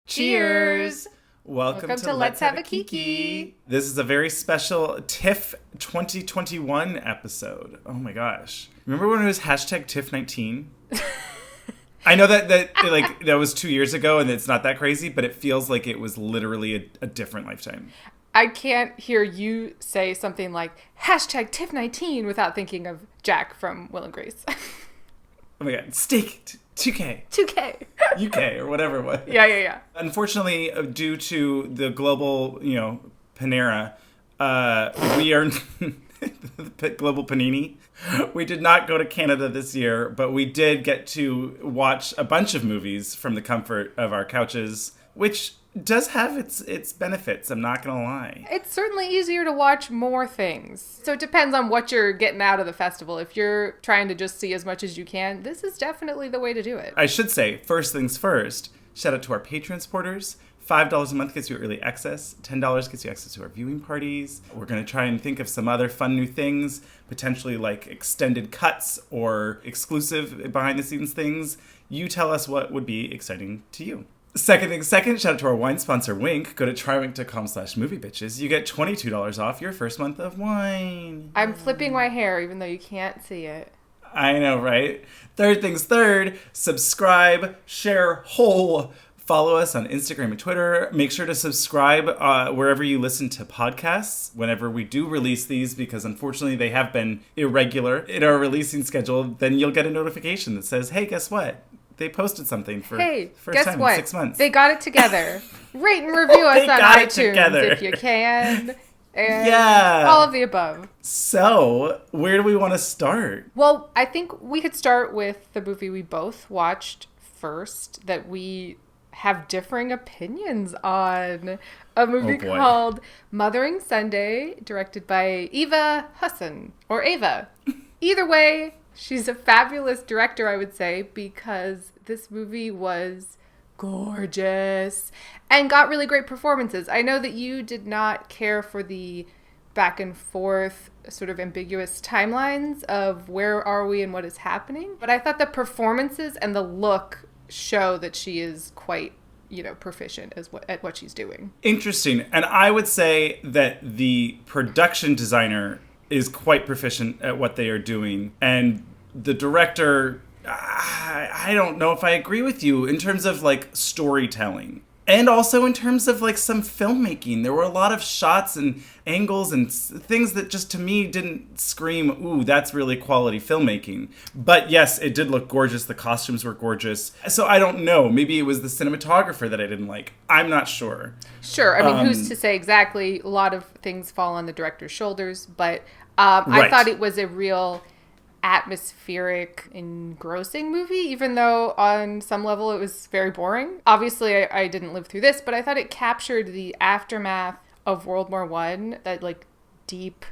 Cheers! Welcome to Let's Have a Kiki. This is a very special TIFF 2021 episode. Oh my gosh. Remember when it was hashtag TIFF19? I know that was 2 years ago and it's not that crazy, but it feels like it was literally a different lifetime. I can't hear you say something like hashtag TIFF19 without thinking of Jack from Will and Grace. Oh my god. Steak 2K. UK or whatever it was. Yeah. Unfortunately, due to the global, Panera, we are global panini. We did not go to Canada this year, but we did get to watch a bunch of movies from the comfort of our couches, which does have its benefits, I'm not gonna lie. It's certainly easier to watch more things. So it depends on what you're getting out of the festival. If you're trying to just see as much as you can, this is definitely the way to do it. I should say, first things first, shout out to our Patreon supporters. $5 a month gets you early access. $10 gets you access to our viewing parties. We're going to try and think of some other fun new things, potentially like extended cuts or exclusive behind-the-scenes things. You tell us what would be exciting to you. Second thing second, shout out to our wine sponsor, Wink. Go to trywink.com/moviebitches. You get $22 off your first month of wine. I'm flipping my hair even though you can't see it. I know, right? Third things third, subscribe, share, follow us on Instagram and Twitter. Make sure to subscribe wherever you listen to podcasts whenever we do release these, because unfortunately they have been irregular in our releasing schedule. Then you'll get a notification that says, hey, guess what? They posted something for the first time in 6 months. They got it together. Rate and review us on iTunes if you can. And all of the above. So, where do we want to start? Well, I think we could start with the movie we both watched first that we have differing opinions on. A movie called Mothering Sunday, directed by Eva Husson, or Ava. Either way, she's a fabulous director, I would say, because this movie was gorgeous and got really great performances. I know that you did not care for the back and forth sort of ambiguous timelines of where are we and what is happening, but I thought the performances and the look show that she is quite proficient at what she's doing. Interesting. And I would say that the production designer is quite proficient at what they are doing. And the director, I don't know if I agree with you in terms of like storytelling. And also in terms of like some filmmaking. There were a lot of shots and angles and things that just to me didn't scream, ooh, that's really quality filmmaking. But yes, it did look gorgeous. The costumes were gorgeous. So I don't know. Maybe it was the cinematographer that I didn't like. I'm not sure. Sure. I mean, who's to say exactly? A lot of things fall on the director's shoulders. But I thought it was a real atmospheric, engrossing movie, even though on some level it was very boring. Obviously, I didn't live through this, but I thought it captured the aftermath of World War I, that like deep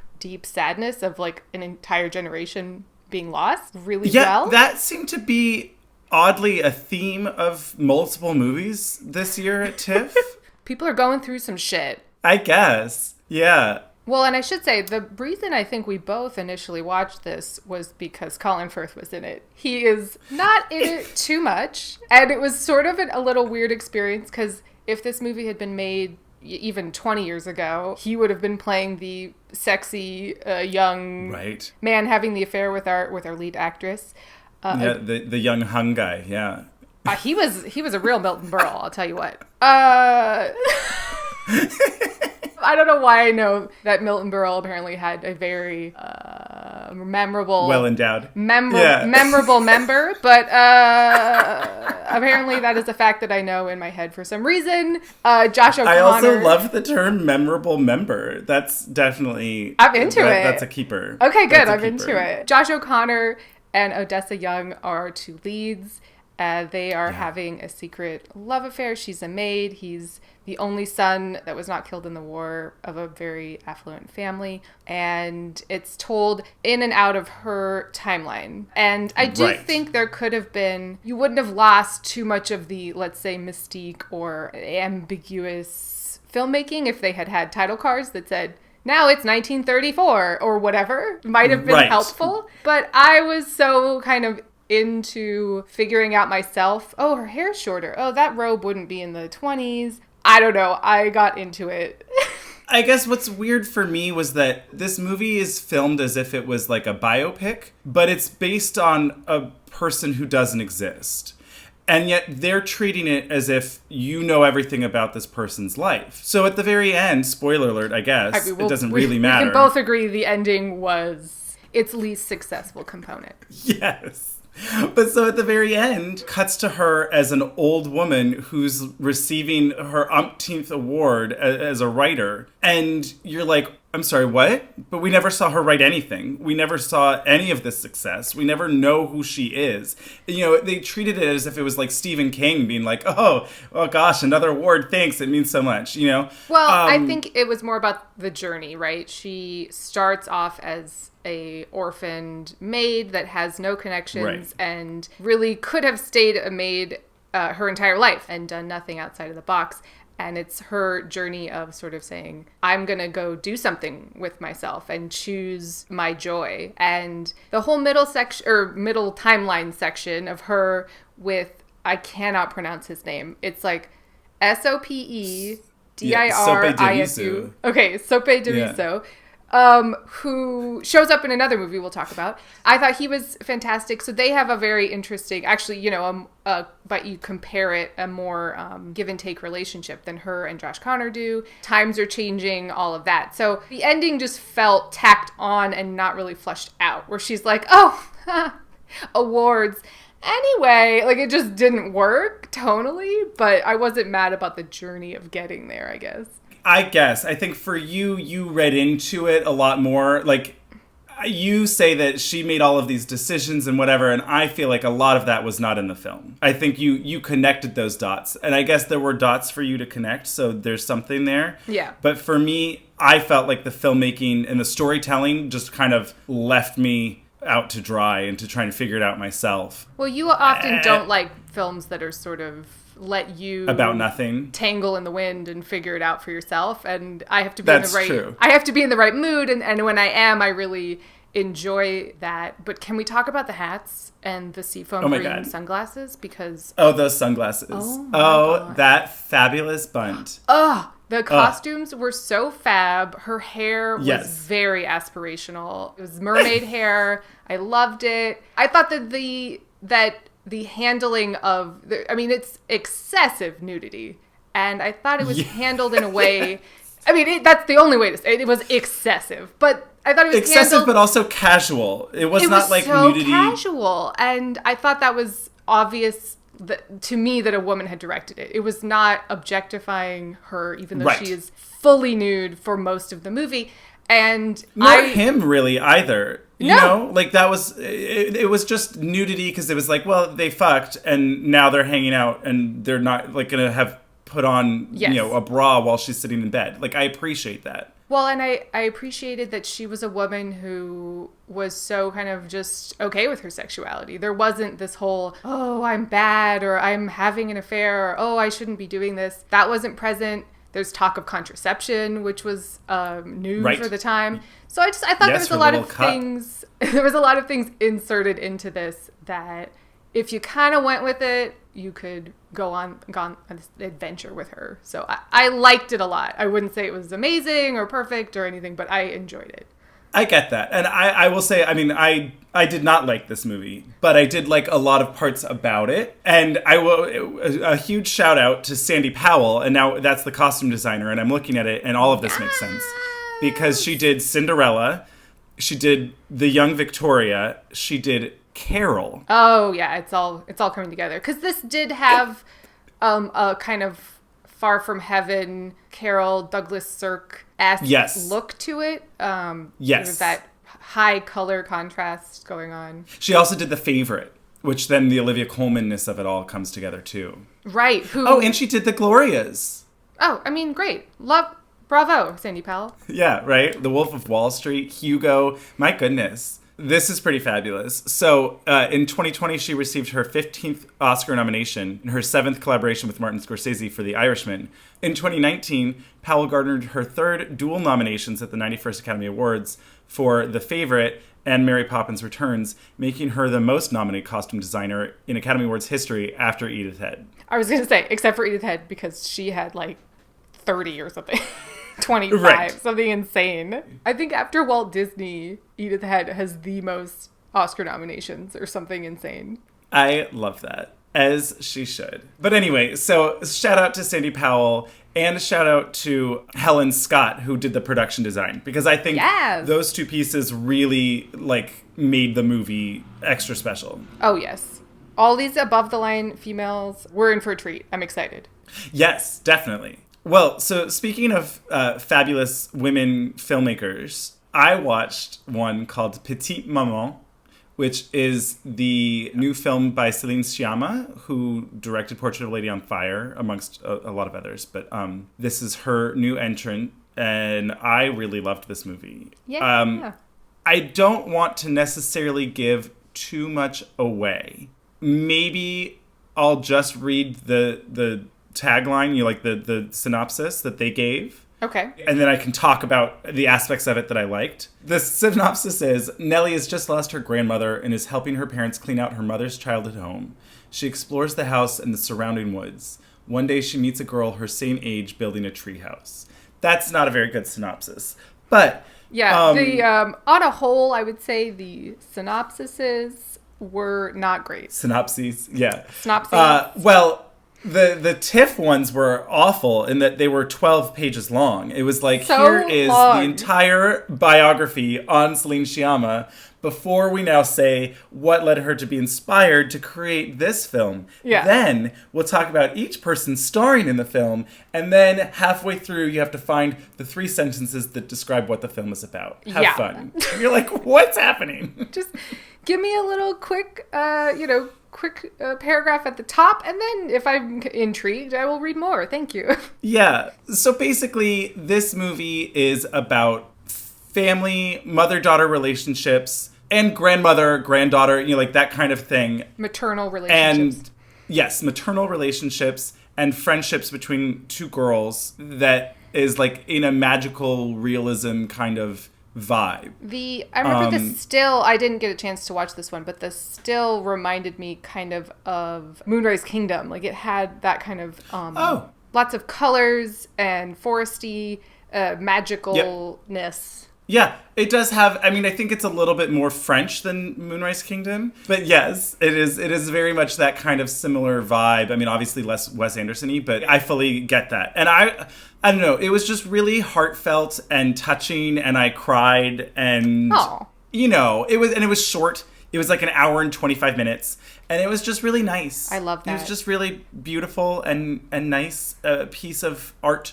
sadness of like an entire generation being lost really well. Yeah, that seemed to be oddly a theme of multiple movies this year at TIFF. People are going through some shit. I guess. Yeah. Well, and I should say, the reason I think we both initially watched this was because Colin Firth was in it. He is not in it too much, and it was sort of a little weird experience, because if this movie had been made even 20 years ago, he would have been playing the sexy, young man having the affair with our lead actress. The young hung guy, yeah. He was a real Milton Berle, I'll tell you what. I don't know why I know that Milton Berle apparently had a very memorable... Well-endowed. Memorable member, but apparently that is a fact that I know in my head for some reason. Josh O'Connor... I also love the term memorable member. That's definitely... I'm into it. That's a keeper. Okay, good. I'm into it. Josh O'Connor and Odessa Young are two leads. They are having a secret love affair. She's a maid. He's the only son that was not killed in the war of a very affluent family. And it's told in and out of her timeline. And I do think there could have been, you wouldn't have lost too much of the, let's say, mystique or ambiguous filmmaking if they had had title cards that said now it's 1934 or whatever might have been helpful. But I was so kind of into figuring out myself, oh, her hair's shorter. Oh, that robe wouldn't be in the 20s. I don't know. I got into it. I guess what's weird for me was that this movie is filmed as if it was like a biopic, but it's based on a person who doesn't exist. And yet they're treating it as if you know everything about this person's life. So at the very end, spoiler alert, I guess, it doesn't really matter. We can both agree the ending was its least successful component. Yes. But so at the very end, cuts to her as an old woman who's receiving her umpteenth award as a writer. And you're like, I'm sorry, what? But we never saw her write anything. We never saw any of this success. We never know who she is. You know, they treated it as if it was like Stephen King being like, oh gosh, another award, thanks, it means so much, you know? Well, I think it was more about the journey, right? She starts off as a orphaned maid that has no connections and really could have stayed a maid her entire life and done nothing outside of the box. And it's her journey of sort of saying, I'm going to go do something with myself and choose my joy. And the whole middle timeline section of her with, I cannot pronounce his name. It's like Sopedirisou. Okay, Sopedirisou. Who shows up in another movie we'll talk about. I thought he was fantastic. So they have a very interesting, actually, you know, but you compare it, a more give and take relationship than her and Josh Connor do. Times are changing, all of that. So the ending just felt tacked on and not really fleshed out, where she's like, oh, awards. Anyway, like it just didn't work tonally, but I wasn't mad about the journey of getting there, I guess. I think for you read into it a lot more. Like, you say that she made all of these decisions and whatever, and I feel like a lot of that was not in the film. I think you connected those dots. And I guess there were dots for you to connect, so there's something there. Yeah. But for me, I felt like the filmmaking and the storytelling just kind of left me out to dry and to try and figure it out myself. Well, you often don't like films that are sort of let you about nothing tangle in the wind and figure it out for yourself, and I have to be true. I have to be in the right mood, and when I am, I really enjoy that. But can we talk about the hats and the seafoam green sunglasses? Because those sunglasses. Oh, that fabulous bunt. The costumes were so fab. Her hair was very aspirational. It was mermaid hair. I loved it. I thought that the handling of, it's excessive nudity. And I thought it was handled in a way, that's the only way to say it. It was excessive. But I thought it was excessive, but also casual. It was not like so nudity. Casual. And I thought that was obvious to me that a woman had directed it. It was not objectifying her, even though she is fully nude for most of the movie. And not him really either. You know, like that was, it was just nudity because it was like, well, they fucked and now they're hanging out and they're not like going to have put on, you know, a bra while she's sitting in bed. Like, I appreciate that. Well, and I appreciated that she was a woman who was so kind of just okay with her sexuality. There wasn't this whole, oh, I'm bad, or I'm having an affair, or oh, I shouldn't be doing this. That wasn't present. There's talk of contraception, which was new for the time. So I thought there was a lot of things. There was a lot of things inserted into this that, if you kind of went with it, you could go on an adventure with her. So I liked it a lot. I wouldn't say it was amazing or perfect or anything, but I enjoyed it. I get that. And I will say, I did not like this movie, but I did like a lot of parts about it. And a huge shout out to Sandy Powell. And now that's the costume designer. And I'm looking at it and all of this makes sense. Because she did Cinderella. She did The Young Victoria. She did Carol. Oh yeah, it's all coming together, because this did have a kind of Far From Heaven, Carol, Douglas Sirk-esque look to it. There's that high color contrast going on. She also did The Favorite, which then the Olivia Colman-ness of it all comes together too. Right. And she did The Glorias. Oh, great. Bravo, Sandy Powell. Yeah, right. The Wolf of Wall Street, Hugo. My goodness. This is pretty fabulous. So, in 2020, she received her 15th Oscar nomination and her 7th collaboration with Martin Scorsese for The Irishman. In 2019, Powell garnered her 3rd dual nominations at the 91st Academy Awards for The Favorite and Mary Poppins Returns, making her the most nominated costume designer in Academy Awards history after Edith Head. I was going to say, except for Edith Head, because she had 30 or something. 25, right. Something insane. I think after Walt Disney, Edith Head has the most Oscar nominations or something insane. I love that, as she should. But anyway, so shout out to Sandy Powell and shout out to Helen Scott, who did the production design, because I think those two pieces really made the movie extra special. Oh, yes. All these above the line females, we're in for a treat. I'm excited. Yes, definitely. Well, so speaking of fabulous women filmmakers, I watched one called Petite Maman, which is the new film by Céline Sciamma, who directed Portrait of a Lady on Fire, amongst a lot of others. But this is her new entrant, and I really loved this movie. Yeah. I don't want to necessarily give too much away. Maybe I'll just read the tagline, the synopsis that they gave. Okay. And then I can talk about the aspects of it that I liked. The synopsis is, Nellie has just lost her grandmother and is helping her parents clean out her mother's childhood home. She explores the house and the surrounding woods. One day she meets a girl her same age building a treehouse. That's not a very good synopsis. But yeah, on a whole, I would say the synopsises were not great. Synopses, yeah. Synopses. Well, the TIFF ones were awful in that they were 12 pages long. It was here is the entire biography on Céline Sciamma before we now say what led her to be inspired to create this film. Yeah. Then we'll talk about each person starring in the film, and then halfway through you have to find the 3 sentences that describe what the film is about. Have fun. You're like, what's happening? Just give me a little quick paragraph at the top, and then if I'm intrigued, I will read more. Thank you. Yeah. So basically, this movie is about family, mother-daughter relationships, and grandmother-granddaughter, that kind of thing. Maternal relationships. And yes, maternal relationships and friendships between 2 girls that is in a magical realism kind of vibe. I remember the still, I didn't get a chance to watch this one, but the still reminded me kind of Moonrise Kingdom. It had that kind of lots of colors and foresty magicalness. Yeah, it does have, I think it's a little bit more French than Moonrise Kingdom, but yes, it is very much that kind of similar vibe. Obviously less Wes Anderson-y, but I fully get that. And I don't know, it was just really heartfelt and touching, and I cried, and it was short. It was an hour and 25 minutes, and it was just really nice. I love that. It was just really beautiful and nice piece of art,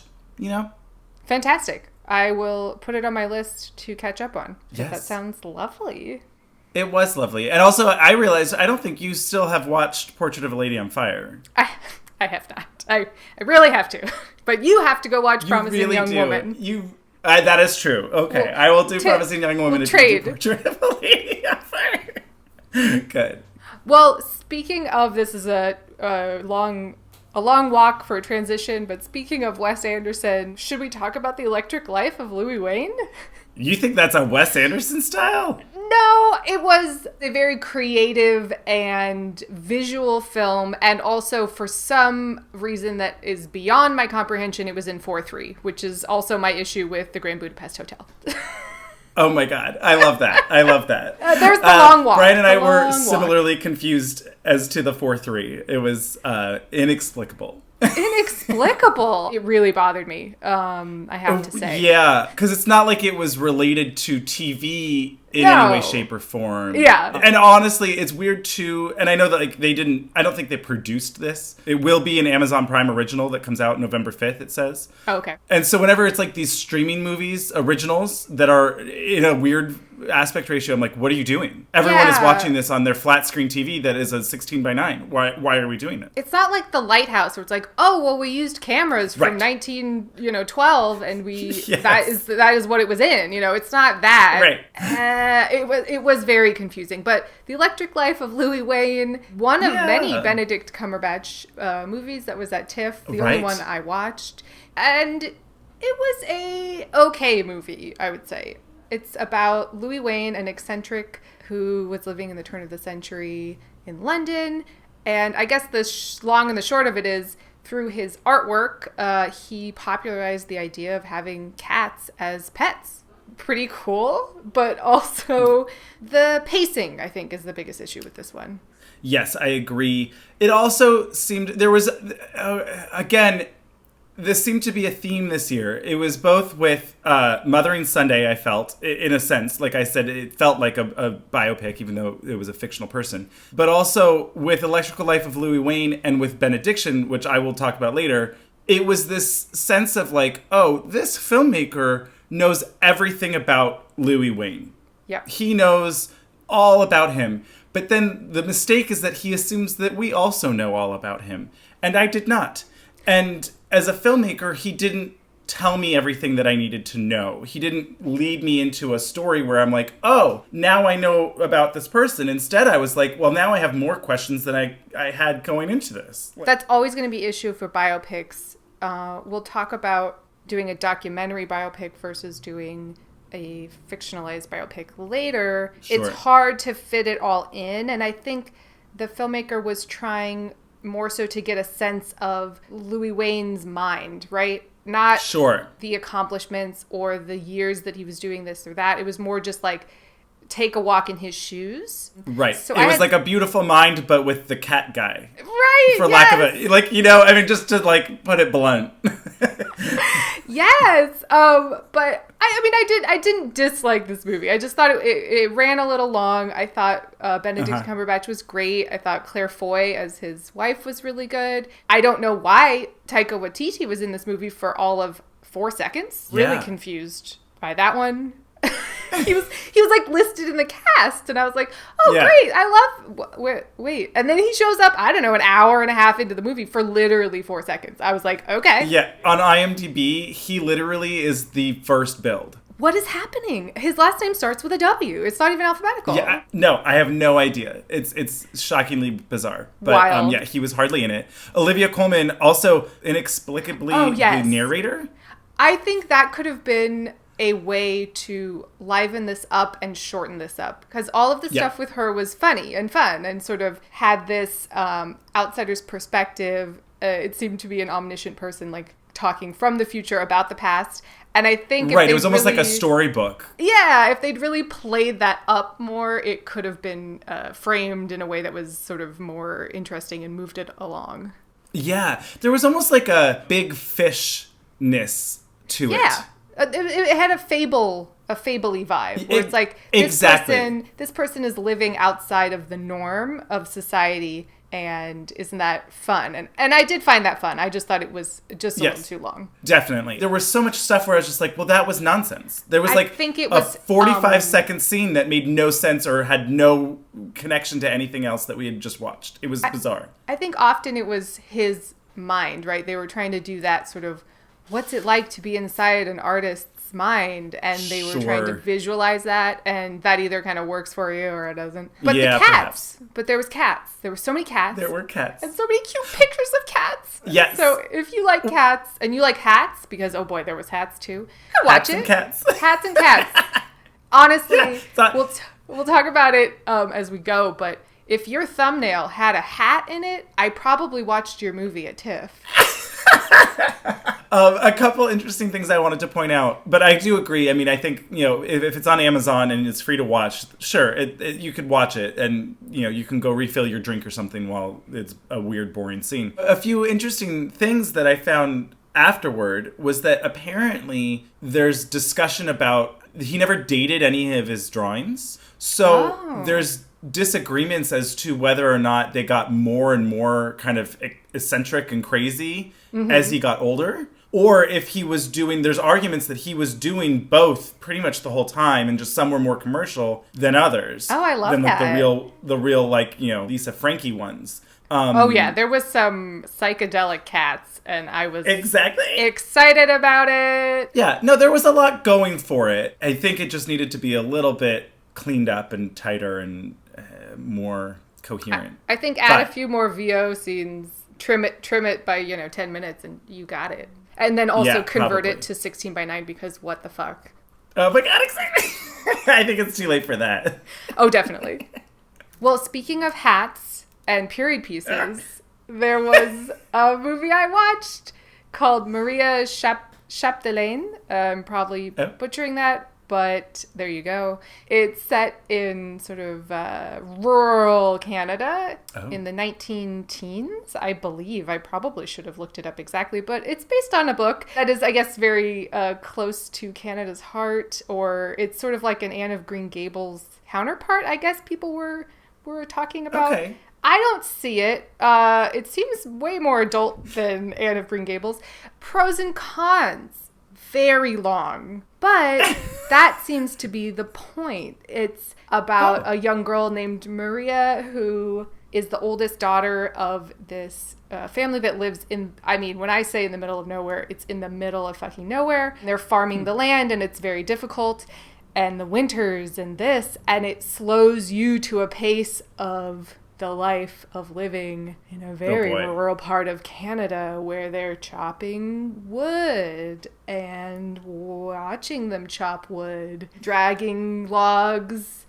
Fantastic. I will put it on my list to catch up on. Yes. That sounds lovely. It was lovely. And also, I realized, I don't think you still have watched Portrait of a Lady on Fire. I have not. I really have to. But you have to go watch Promising Young Woman. That is true. Okay, I will do Promising Young Woman if you do Portrait of a Lady on Fire. Good. Well, speaking of, this is a long walk for a transition, but speaking of Wes Anderson, should we talk about The Electric Life of Louis Wain? You think that's a Wes Anderson style? No, it was a very creative and visual film, and also for some reason that is beyond my comprehension, it was in 4:3, which is also my issue with the Grand Budapest Hotel. Oh my God. I love that. There's the long walk. Brian and I were similarly confused as to the 4:3. It was inexplicable. Inexplicable. It really bothered me, I have to say. Yeah, because it's not like it was related to TV in any way, shape, or form. Yeah. And honestly, it's weird too, and I know that I don't think they produced this. It will be an Amazon Prime original that comes out November 5th, it says. Oh, okay. And so whenever it's these streaming movies, originals, that are in a weird aspect ratio, I'm like, what are you doing? Everyone is watching this on their flat screen TV that is a 16:9. Why are we doing it? It's not like The Lighthouse where it's like, oh, well, we used cameras from 1912 and we that is what it was in. It's not that. Right. It was very confusing. But The Electric Life of Louis Wain, one of many Benedict Cumberbatch movies that was at TIFF, the only one I watched. And it was a okay movie, I would say. It's about Louis Wain, an eccentric who was living in the turn of the century in London. And I guess the long and the short of it is, through his artwork, he popularized the idea of having cats as pets. Pretty cool, but also the pacing, I think, is the biggest issue with this one. Yes, I agree. It also seemed, there was, again, this seemed to be a theme this year. It was both with Mothering Sunday, I felt, in a sense. Like I said, it felt like a biopic, even though it was a fictional person. But also with Electrical Life of Louis Wain and with Benediction, which I will talk about later, it was this sense of like, oh, this filmmaker knows everything about Louis Wain. Yeah. He knows all about him. But then the mistake is that he assumes that we also know all about him. And I did not. And as a filmmaker, he didn't tell me everything that I needed to know. He didn't lead me into a story where I'm like, oh, now I know about this person. Instead, I was like, well, now I have more questions than I had going into this. That's always going to be an issue for biopics. We'll talk about doing a documentary biopic versus doing a fictionalized biopic later. Sure. It's hard to fit it all in. And I think the filmmaker was trying more so to get a sense of Louis Wain's mind, right? Not the accomplishments or the years that he was doing this or that. It was more just like, take a walk in his shoes. Right. So it was like A Beautiful Mind, but with the cat guy. Right. For lack of it. Like, I mean, just to like put it blunt. Yes. But I didn't dislike this movie. I just thought it ran a little long. I thought Benedict Cumberbatch was great. I thought Claire Foy as his wife was really good. I don't know why Taika Waititi was in this movie for all of 4 seconds. Really confused by that one. he was like listed in the cast, and I was like, oh great, I love wait, and then he shows up, I don't know, an hour and a half into the movie for literally 4 seconds. I was like, okay. Yeah, on IMDb he literally is the first build. What is happening? His last name starts with a W. It's not even alphabetical. Yeah, no, I have no idea. It's shockingly bizarre. But wild. He was hardly in it. Olivia Colman, also inexplicably the narrator. I think that could have been a way to liven this up and shorten this up, because all of the stuff with her was funny and fun and sort of had this outsider's perspective. It seemed to be an omniscient person, like talking from the future about the past. And I think it was almost like a storybook. Yeah, if they'd really played that up more, it could have been framed in a way that was sort of more interesting and moved it along. Yeah, there was almost like a big fishness to it. Yeah. It had a fable-y vibe, where it's like, this person is living outside of the norm of society, and isn't that fun? And I did find that fun. I just thought it was just a little too long. Definitely. There was so much stuff where I was just like, well, that was nonsense. There was a 45-second scene that made no sense or had no connection to anything else that we had just watched. It was bizarre. I think often it was his mind, right? They were trying to do that sort of, what's it like to be inside an artist's mind? And they were trying to visualize that, and that either kind of works for you or it doesn't. But the cats. Perhaps. But there was cats. There were so many cats. There were cats. And so many cute pictures of cats. Yes. So if you like cats, and you like hats, because, oh boy, there was hats too. Watch it. Cats. Hats and cats. Honestly, we'll talk about it as we go, but if your thumbnail had a hat in it, I probably watched your movie at TIFF. A couple interesting things I wanted to point out, but I do agree. I mean, I think, if it's on Amazon and it's free to watch, sure, you could watch it, and, you can go refill your drink or something while it's a weird, boring scene. A few interesting things that I found afterward was that apparently there's discussion about he never dated any of his drawings. So there's disagreements as to whether or not they got more and more kind of eccentric and crazy as he got older. or if he was doing, there's arguments that he was doing both pretty much the whole time, and just some were more commercial than others. Oh, I love than like that. the real like, Lisa Frankie ones. There was some psychedelic cats, and I was exactly excited about it. Yeah, no, there was a lot going for it. I think it just needed to be a little bit cleaned up and tighter and more coherent. I think add a few more VO scenes, trim it by 10 minutes, and you got it. And then also convert it to 16:9 because what the fuck? Oh my god, exactly. I think it's too late for that. Oh, definitely. Well, speaking of hats and period pieces, there was a movie I watched called Maria Chapdelaine. I'm probably butchering that, but there you go. It's set in sort of rural Canada in the 19-teens, I believe. I probably should have looked it up exactly, but it's based on a book that is, I guess, very close to Canada's heart, or it's sort of like an Anne of Green Gables counterpart, I guess people were talking about. Okay. I don't see it. It seems way more adult than Anne of Green Gables. Pros and cons. Very long. But that seems to be the point. It's about a young girl named Maria who is the oldest daughter of this family that lives in, when I say in the middle of nowhere, it's in the middle of fucking nowhere. They're farming the land and it's very difficult. And the winters and this, and it slows you to a pace of the life of living in a very rural part of Canada where they're chopping wood and watching them chop wood, dragging logs,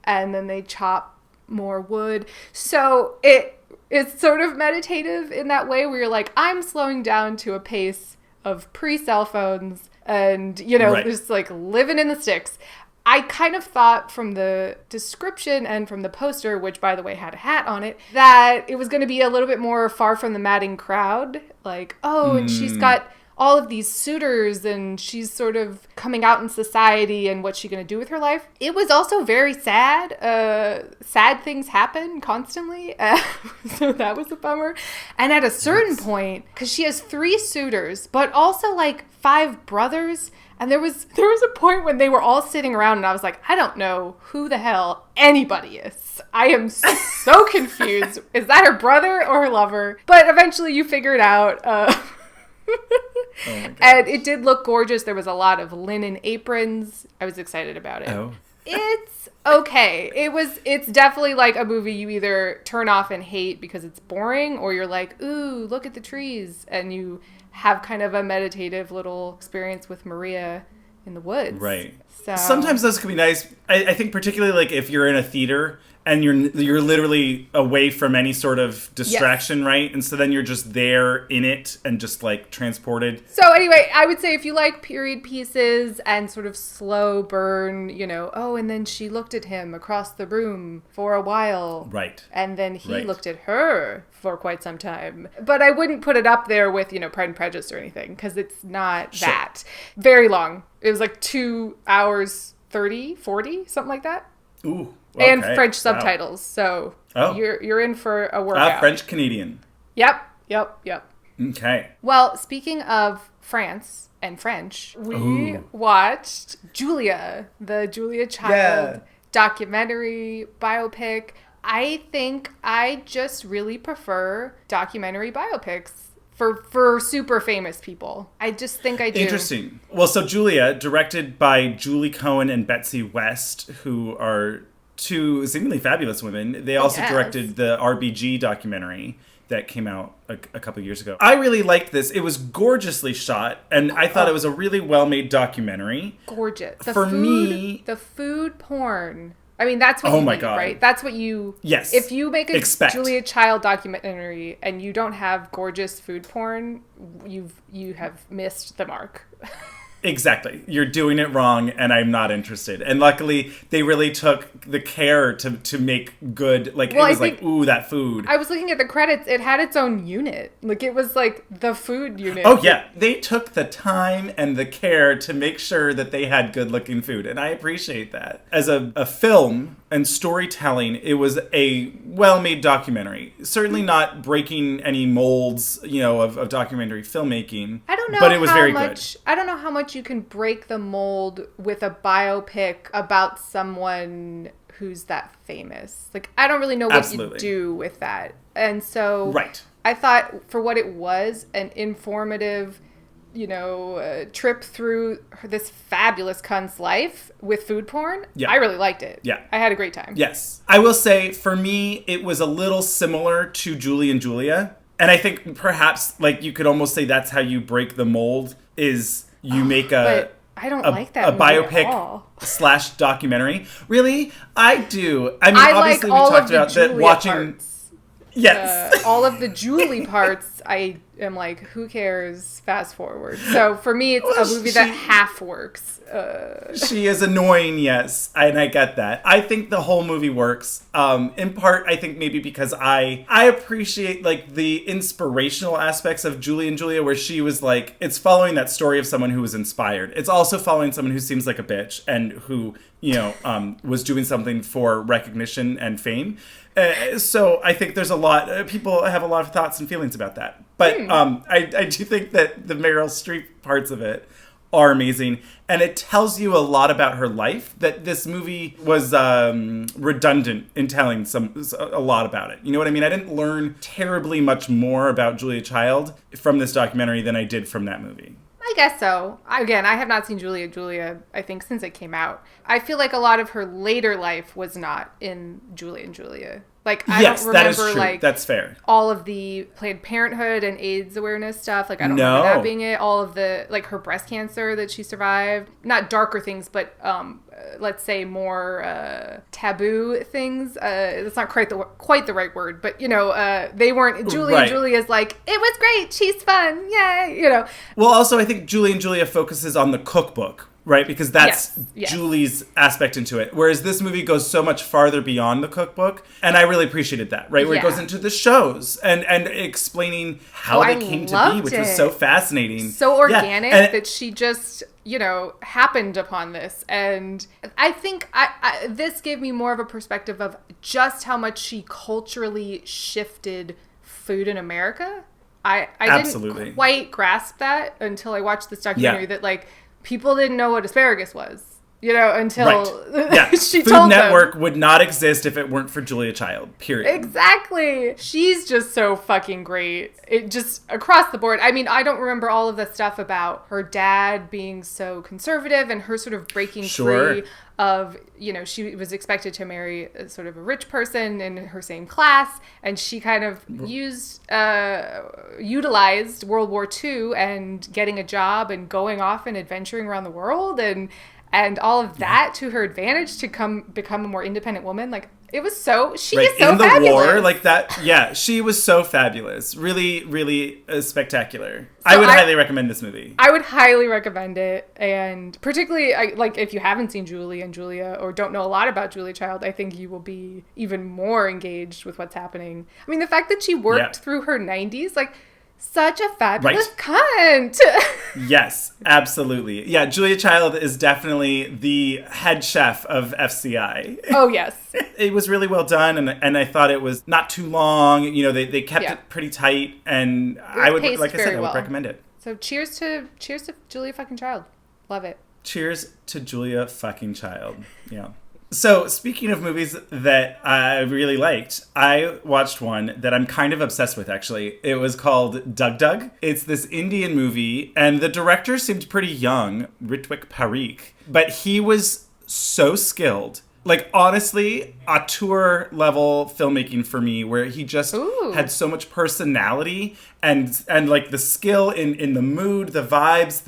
and then they chop more wood. So it's sort of meditative in that way where you're like, I'm slowing down to a pace of pre-cell phones and, just like living in the sticks. I kind of thought from the description and from the poster, which by the way had a hat on it, that it was going to be a little bit more Far from the Madding Crowd. Like, and she's got all of these suitors and she's sort of coming out in society and what's she going to do with her life. It was also very sad. Sad things happen constantly. So that was a bummer. And at a certain point, because she has 3 suitors, but also like 5 brothers. And there was a point when they were all sitting around and I was like, I don't know who the hell anybody is. I am so confused. Is that her brother or her lover? But eventually you figure it out. And it did look gorgeous. There was a lot of linen aprons. I was excited about it. Oh. It's okay. It's definitely like a movie you either turn off and hate because it's boring, or you're like, ooh, look at the trees. And you have kind of a meditative little experience with Maria in the woods. Right. So sometimes those can be nice. I think particularly like if you're in a theater and you're literally away from any sort of distraction, right? And so then you're just there in it and just like transported. So anyway, I would say if you like period pieces and sort of slow burn, and then she looked at him across the room for a while. Right. And then he looked at her for quite some time. But I wouldn't put it up there with, Pride and Prejudice or anything, because it's not that. Very long. It was like 2 hours 30, 40, something like that. Ooh. Okay. And French subtitles. So you're in for a workout. French Canadian. Yep. Okay. Well, speaking of France and French, we watched Julia, the Julia Child documentary biopic. I think I just really prefer documentary biopics for super famous people. I just think I do. Interesting. Well, so Julia, directed by Julie Cohen and Betsy West, who are 2 seemingly fabulous women. They also directed the RBG documentary that came out a couple years ago. I really liked this. It was gorgeously shot, and I thought it was a really well-made documentary. Gorgeous. The food porn. That's what you need, right? That's what you... Yes. If you make a Julia Child documentary and you don't have gorgeous food porn, you have missed the mark. Exactly. You're doing it wrong, and I'm not interested. And luckily, they really took the care to make good, like, well, it was like, ooh, that food. I was looking at the credits. It had its own unit. Like, it was like the food unit. Oh, yeah. They took the time and the care to make sure that they had good-looking food, and I appreciate that. As a film and storytelling, it was a well-made documentary. Certainly not breaking any molds, of documentary filmmaking. I don't know, but it was very good. I don't know how much you can break the mold with a biopic about someone who's that famous. Like, I don't really know what you do with that. And so I thought for what it was, an informative, trip through this fabulous cunt's life with food porn, I really liked it. Yeah. I had a great time. Yes. I will say, for me, it was a little similar to Julie and Julia. And I think perhaps, you could almost say that's how you break the mold, is you make I don't like that a biopic / documentary. Really? I do. I mean, obviously like we talked about that watching... Parts. Yes. All of the Julie parts, I am like, who cares? Fast forward. So for me, it's a movie that half works. She is annoying, yes, and I get that. I think the whole movie works. In part, I think maybe because I appreciate the inspirational aspects of Julie and Julia, where she was it's following that story of someone who was inspired. It's also following someone who seems like a bitch and who was doing something for recognition and fame. So I think there's a lot. People have a lot of thoughts and feelings about that. But I do think that the Meryl Streep parts of it are amazing. And it tells you a lot about her life, that this movie was redundant in telling a lot about it. You know what I mean? I didn't learn terribly much more about Julia Child from this documentary than I did from that movie. I guess so. Again, I have not seen Julia, I think, since it came out. I feel like a lot of her later life was not in Julie and Julia. I don't remember, that is true. That's fair. All of the Planned Parenthood and AIDS awareness stuff. I don't remember that being it. All of the, her breast cancer that she survived. Not darker things, but let's say more taboo things. That's not quite the right word, but, they weren't, Julie and Julia's it was great, she's fun, yay, Well, also, I think Julie and Julia focuses on the cookbook, right? Because that's Julie's aspect into it. Whereas this movie goes so much farther beyond the cookbook. And I really appreciated that, right? Where it goes into the shows and explaining how they came to be, which was so fascinating. So organic that she just, happened upon this. And I think this gave me more of a perspective of just how much she culturally shifted food in America. I didn't quite grasp that until I watched this documentary that, people didn't know what asparagus was, until she told them. Food Network would not exist if it weren't for Julia Child, period. Exactly. She's just so fucking great. It just, across the board. I mean, I don't remember all of the stuff about her dad being so conservative and her sort of breaking free of, she was expected to marry a sort of a rich person in her same class, and she kind of utilized World War II and getting a job and going off and adventuring around the world and all of that to her advantage to become a more independent woman. It was she is so fabulous. In the war, she was so fabulous. Really, really spectacular. So I would highly recommend this movie. I would highly recommend it. And particularly, if you haven't seen Julie and Julia or don't know a lot about Julia Child, I think you will be even more engaged with what's happening. I mean, the fact that she worked through her 90s, such a fabulous cunt. Yes, absolutely. Yeah, Julia Child is definitely the head chef of FCI. Oh, yes. It was really well done, and I thought it was not too long. They kept it pretty tight, and I would, like I said, I would recommend it. So cheers to Julia fucking Child. Love it. Cheers to Julia fucking Child. Yeah. So, speaking of movies that I really liked, I watched one that I'm kind of obsessed with, actually. It was called Dug Dug. It's this Indian movie, and the director seemed pretty young, Ritwik Parikh, but he was so skilled. Honestly, auteur-level filmmaking for me, where he just had so much personality and the skill in the mood, the vibes,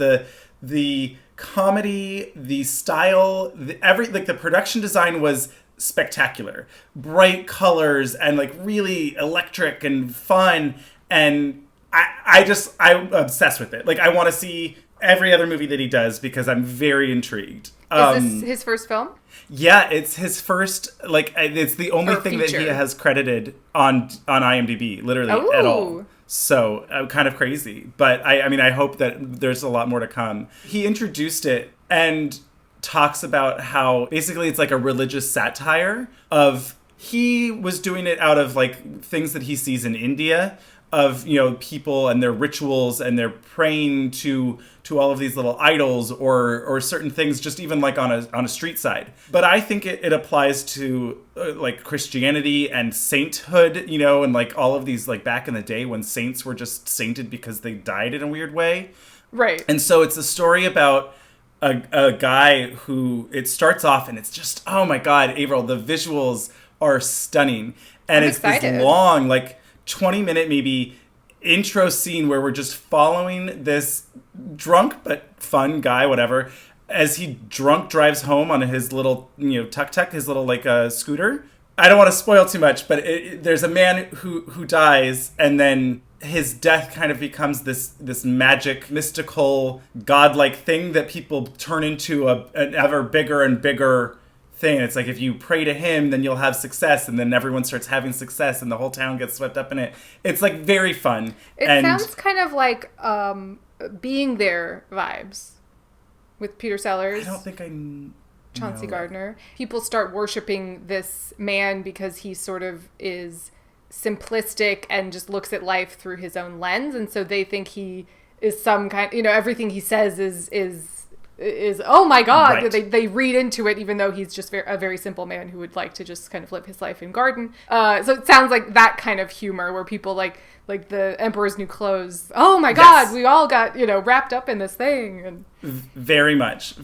the comedy, the style, the production design was spectacular. Bright colors and really electric and fun, and I'm obsessed with it. I want to see every other movie that he does because I'm very intrigued. Is this his first film? Yeah, it's his first, it's the only thing that he has credited on IMDb, literally, at all. So, kind of crazy. But, I hope that there's a lot more to come. He introduced it and talks about how, basically, it's like a religious satire of he was doing it out of like things that he sees in India of, you know, people and their rituals, and they're praying to all of these little idols or certain things, just even like on a street side. But I think it applies to like Christianity and sainthood, you know, and like all of these, like back in the day when saints were just sainted because they died in a weird way. Right. And so it's a story about a guy who, it starts off and it's just, oh my God, Avaryl, the visuals are stunning. And it's excited. This long, like 20-minute maybe intro scene where we're just following this drunk but fun guy, whatever, as he drunk drives home on his little, you know, tuk-tuk, his little like scooter. I don't want to spoil too much, but there's a man who dies, and then his death kind of becomes this magic, mystical, godlike thing that people turn into an ever bigger and bigger thing. It's like if you pray to him, then you'll have success, and then everyone starts having success, and the whole town gets swept up in it. It's like very fun. It sounds kind of like Being There vibes with Peter Sellers. I don't think Chauncey Gardner. People start worshiping this man because he sort of is simplistic and just looks at life through his own lens, and so they think he is some kind, you know, everything he says is oh my God. Right. They read into it, even though he's just a very simple man who would like to just kind of live his life in garden. So it sounds like that kind of humor where people like the Emperor's New Clothes. Oh my God, yes. We all got, you know, wrapped up in this thing. And very much.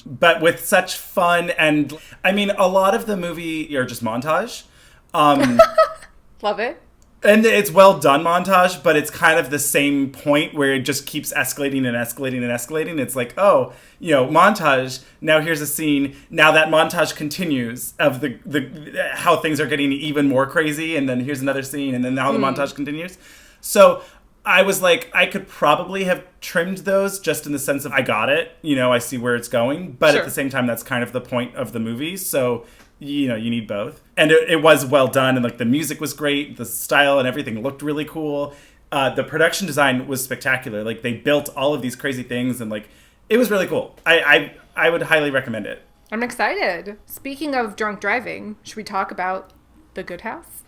But with such fun, and I mean, a lot of the movie are just montage. Love it. And it's well done montage, but it's kind of the same point where it just keeps escalating and escalating and escalating. It's like, oh, you know, montage. Now here's a scene. Now that montage continues of the how things are getting even more crazy. And then here's another scene. And then now the montage continues. So I was like, I could probably have trimmed those just in the sense of I got it. You know, I see where it's going. But At the same time, that's kind of the point of the movie. So, you know, you need both. And it was well done, and like the music was great, the style and everything looked really cool. The production design was spectacular. Like they built all of these crazy things, and like it was really cool. I would highly recommend it. I'm excited. Speaking of drunk driving, should we talk about The Good House?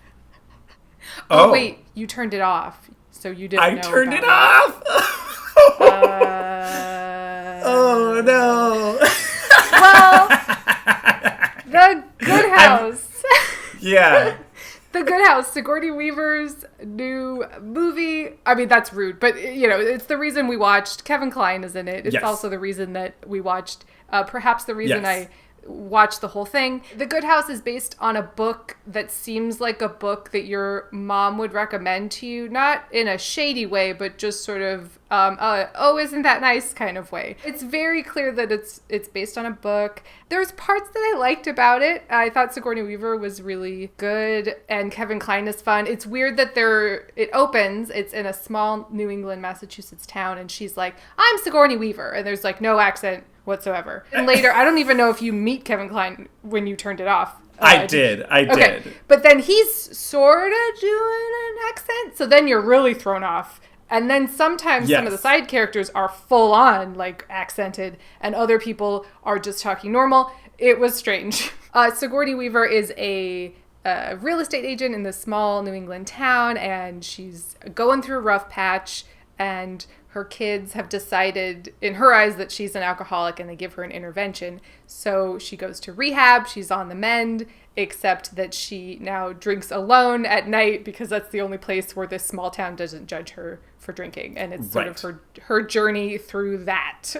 Oh wait, you turned it off, so you didn't know. I turned it off. Oh no. Well, The Good House. Yeah. The Good House, Sigourney Weaver's new movie. I mean, that's rude, but, you know, it's the reason we watched. Kevin Kline is in it. It's also the reason that we watched, perhaps the reason I watched the whole thing. The Good House is based on a book that seems like a book that your mom would recommend to you, not in a shady way, but just sort of, oh, isn't that nice kind of way. It's very clear that it's based on a book. There's parts that I liked about it. I thought Sigourney Weaver was really good, and Kevin Kline is fun. It's weird that it opens, it's in a small New England, Massachusetts town, and she's like, I'm Sigourney Weaver, and there's like no accent whatsoever. And later, I don't even know if you meet Kevin Kline when you turned it off. I did. Okay. But then he's sort of doing an accent, so then you're really thrown off. And then sometimes some of the side characters are full on, like, accented, and other people are just talking normal. It was strange. Sigourney Weaver is a real estate agent in this small New England town, and she's going through a rough patch, and her kids have decided, in her eyes, that she's an alcoholic, and they give her an intervention. So she goes to rehab. She's on the mend, except that she now drinks alone at night because that's the only place where this small town doesn't judge her for drinking. And it's sort of her journey through that.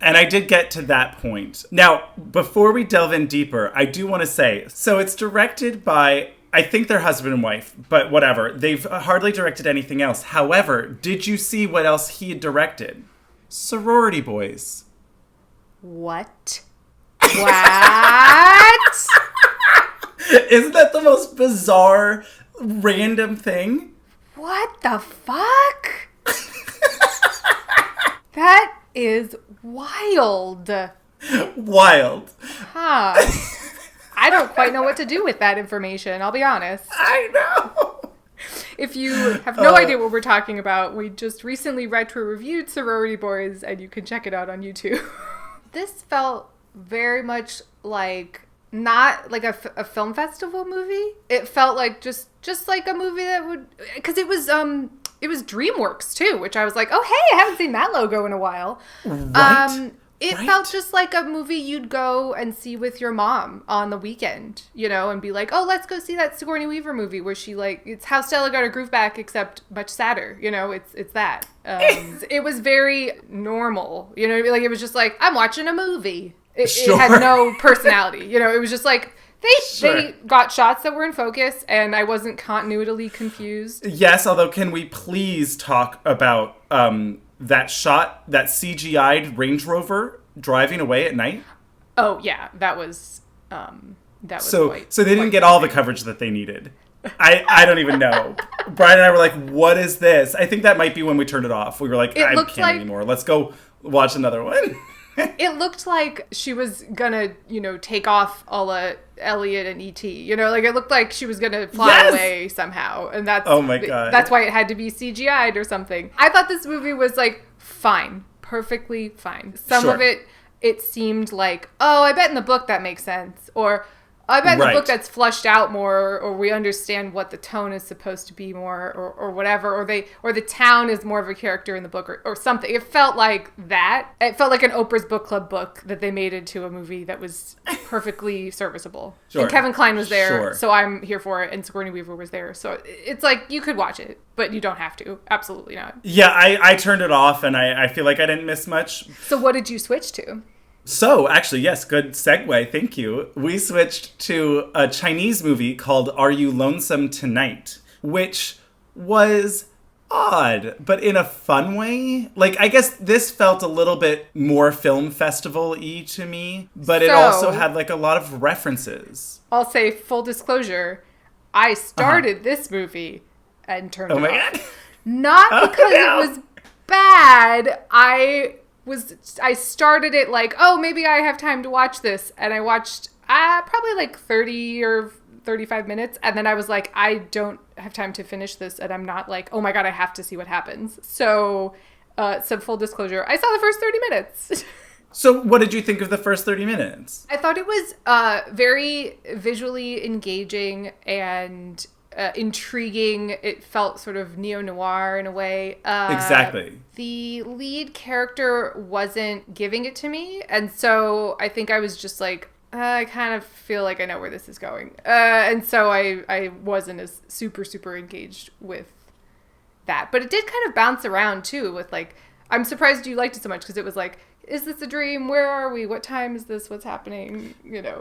And I did get to that point. Now, before we delve in deeper, I do want to say, so it's directed by, I think they're husband and wife, but whatever. They've hardly directed anything else. However, did you see what else he had directed? Sorority Boys. What? What? Isn't that the most bizarre, random thing? What the fuck? That is wild. Wild. Huh. I don't quite know what to do with that information, I'll be honest. I know. If you have no idea what we're talking about, we just recently retro-reviewed Sorority Boys, and you can check it out on YouTube. This felt very much like not like a film festival movie. It felt like just like a movie that would, because it was DreamWorks too, which I was like, oh hey, I haven't seen that logo in a while. Right. It felt just like a movie you'd go and see with your mom on the weekend, and be like, oh, let's go see that Sigourney Weaver movie where she it's How Stella Got Her Groove Back, except much sadder. It's that. It was very normal. Like it was just like, I'm watching a movie. It had no personality. It was just like they got shots that were in focus, and I wasn't continually confused. Yes, although can we please talk about that shot, that CGI'd Range Rover driving away at night? Oh yeah, that was so they didn't get all the coverage that they needed. I don't even know. Brian and I were like, what is this? I think that might be when we turned it off. We were like, I can't anymore. Let's go watch another one. It looked like she was gonna, take off a la Elliot and E.T. Like it looked like she was gonna fly away somehow, and that's oh my god, that's why it had to be CGI'd or something. I thought this movie was like fine, perfectly fine. Some of it seemed like, oh, I bet in the book that makes sense, or I bet in the book that's flushed out more, or we understand what the tone is supposed to be more, or whatever, or the town is more of a character in the book, or something. It felt like that. It felt like an Oprah's Book Club book that they made into a movie that was perfectly serviceable. Sure. And Kevin Kline was there, so I'm here for it, and Sigourney Weaver was there. So it's like, you could watch it, but you don't have to. Absolutely not. Yeah, I turned it off, and I feel like I didn't miss much. So what did you switch to? So, actually, yes, good segue, thank you. We switched to a Chinese movie called Are You Lonesome Tonight? Which was odd, but in a fun way. Like, I guess this felt a little bit more film festival-y to me, but it also had, like, a lot of references. I'll say, full disclosure, I started this movie and turned it off. God. Not because it was bad. I started it like, oh, maybe I have time to watch this. And I watched probably like 30 or 35 minutes. And then I was like, I don't have time to finish this. And I'm not like, oh my God, I have to see what happens. So, some full disclosure, I saw the first 30 minutes. So what did you think of the first 30 minutes? I thought it was very visually engaging and intriguing. It felt sort of neo-noir in a way. Exactly. The lead character wasn't giving it to me, and so I think I was just like, I kind of feel like I know where this is going. And so I wasn't as super engaged with that. But it did kind of bounce around, too, with like, I'm surprised you liked it so much, because it was like, is this a dream? Where are we? What time is this? What's happening?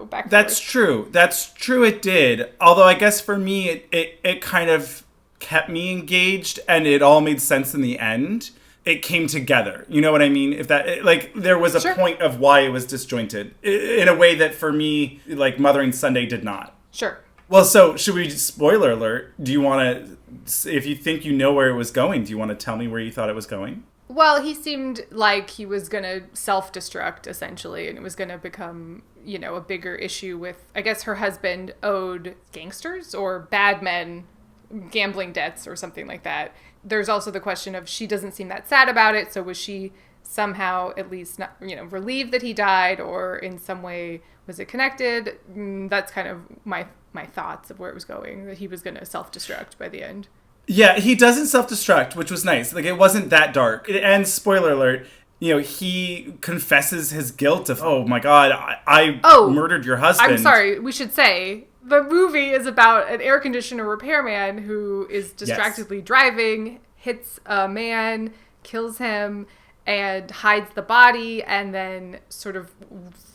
Back and That's forth. true. That's true, it did. Although I guess for me, it kind of kept me engaged, and it all made sense in the end. It came together. You know what I mean? If that, like, there was a point of why it was disjointed in a way that for me, like, Mothering Sunday did not. Sure. Well, so should we, spoiler alert, do you want to, if you think you know where it was going, do you want to tell me where you thought it was going? Well, he seemed like he was going to self-destruct, essentially, and it was going to become, a bigger issue with, I guess her husband owed gangsters or bad men gambling debts or something like that. There's also the question of, she doesn't seem that sad about it, so was she somehow at least not, relieved that he died, or in some way was it connected? That's kind of my thoughts of where it was going, that he was going to self-destruct by the end. Yeah, he doesn't self-destruct, which was nice. Like, it wasn't that dark. It ends, spoiler alert, he confesses his guilt of, oh my God, I murdered your husband. I'm sorry, we should say, the movie is about an air conditioner repairman who is distractedly driving, hits a man, kills him, and hides the body, and then sort of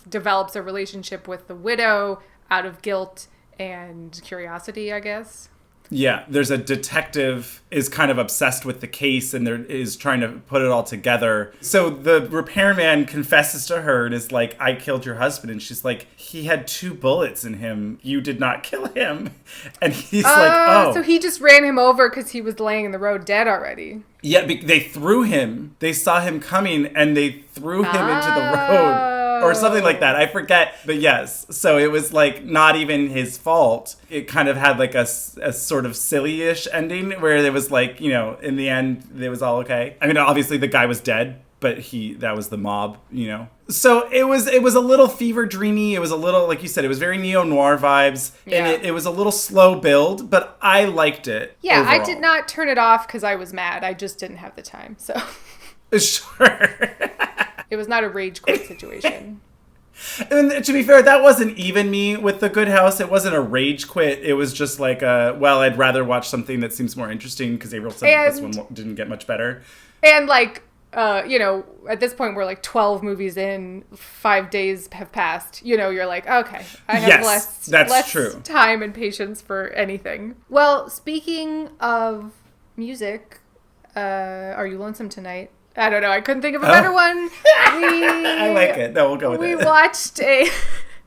develops a relationship with the widow out of guilt and curiosity, I guess. Yeah, there's a detective is kind of obsessed with the case and is trying to put it all together. So the repairman confesses to her and is like, I killed your husband. And she's like, he had 2 bullets in him. You did not kill him. And he's like, oh. So he just ran him over because he was laying in the road dead already. Yeah, they threw him. They saw him coming and they threw him into the road. Or something like that. I forget. But yes. So it was like not even his fault. It kind of had like a sort of silly-ish ending where it was like, in the end, it was all okay. I mean, obviously the guy was dead, but that was the mob, So it was a little fever dreamy. It was a little, like you said, it was very neo-noir vibes. Yeah. And it was a little slow build, but I liked it. Yeah, overall. I did not turn it off because I was mad. I just didn't have the time, so. Sure. It was not a rage quit situation. And to be fair, that wasn't even me with The Good House. It wasn't a rage quit. It was just like, I'd rather watch something that seems more interesting because Avaryl said that this one didn't get much better. And like, at this point we're like 12 movies in, 5 days have passed. You're like, okay, I have less true. time and patience for anything. Well, speaking of music, are you lonesome tonight? I don't know. I couldn't think of a better one. I like it. No, we'll go with it.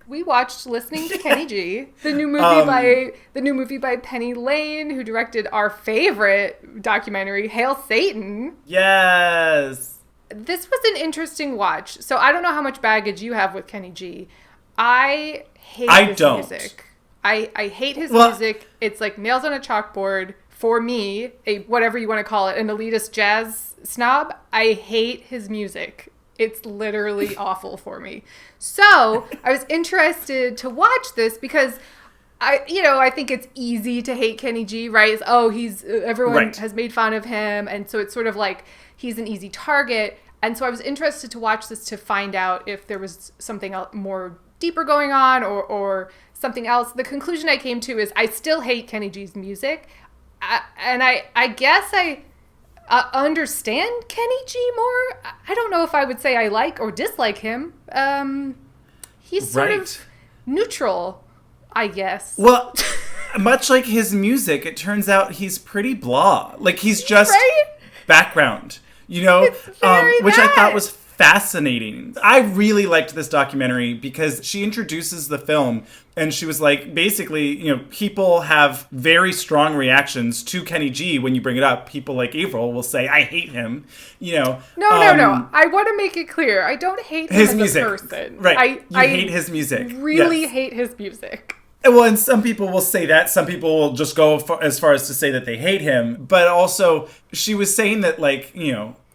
We watched Listening to Kenny G, the new movie by Penny Lane, who directed our favorite documentary, Hail Satan. Yes. This was an interesting watch. So I don't know how much baggage you have with Kenny G. I hate his music. I hate his music. It's like nails on a chalkboard. For me, whatever you want to call it, an elitist jazz snob, I hate his music. It's literally awful for me. So I was interested to watch this because I think it's easy to hate Kenny G, right? Everyone has made fun of him. And so it's sort of like he's an easy target. And so I was interested to watch this to find out if there was something else more deeper going on or something else. The conclusion I came to is I still hate Kenny G's music. I guess I understand Kenny G more. I don't know if I would say I like or dislike him. He's sort of neutral, I guess. Well, much like his music, it turns out he's pretty blah. Like he's just background, which I thought was fascinating. I really liked this documentary because she introduces the film and she was like, basically, people have very strong reactions to Kenny G when you bring it up. People like Avaryl will say, I hate him, No. I want to make it clear. I don't hate him as a person. Right. I hate his music. Really hate his music. Well, and some people will say that. Some people will just go as far as to say that they hate him. But also, she was saying that,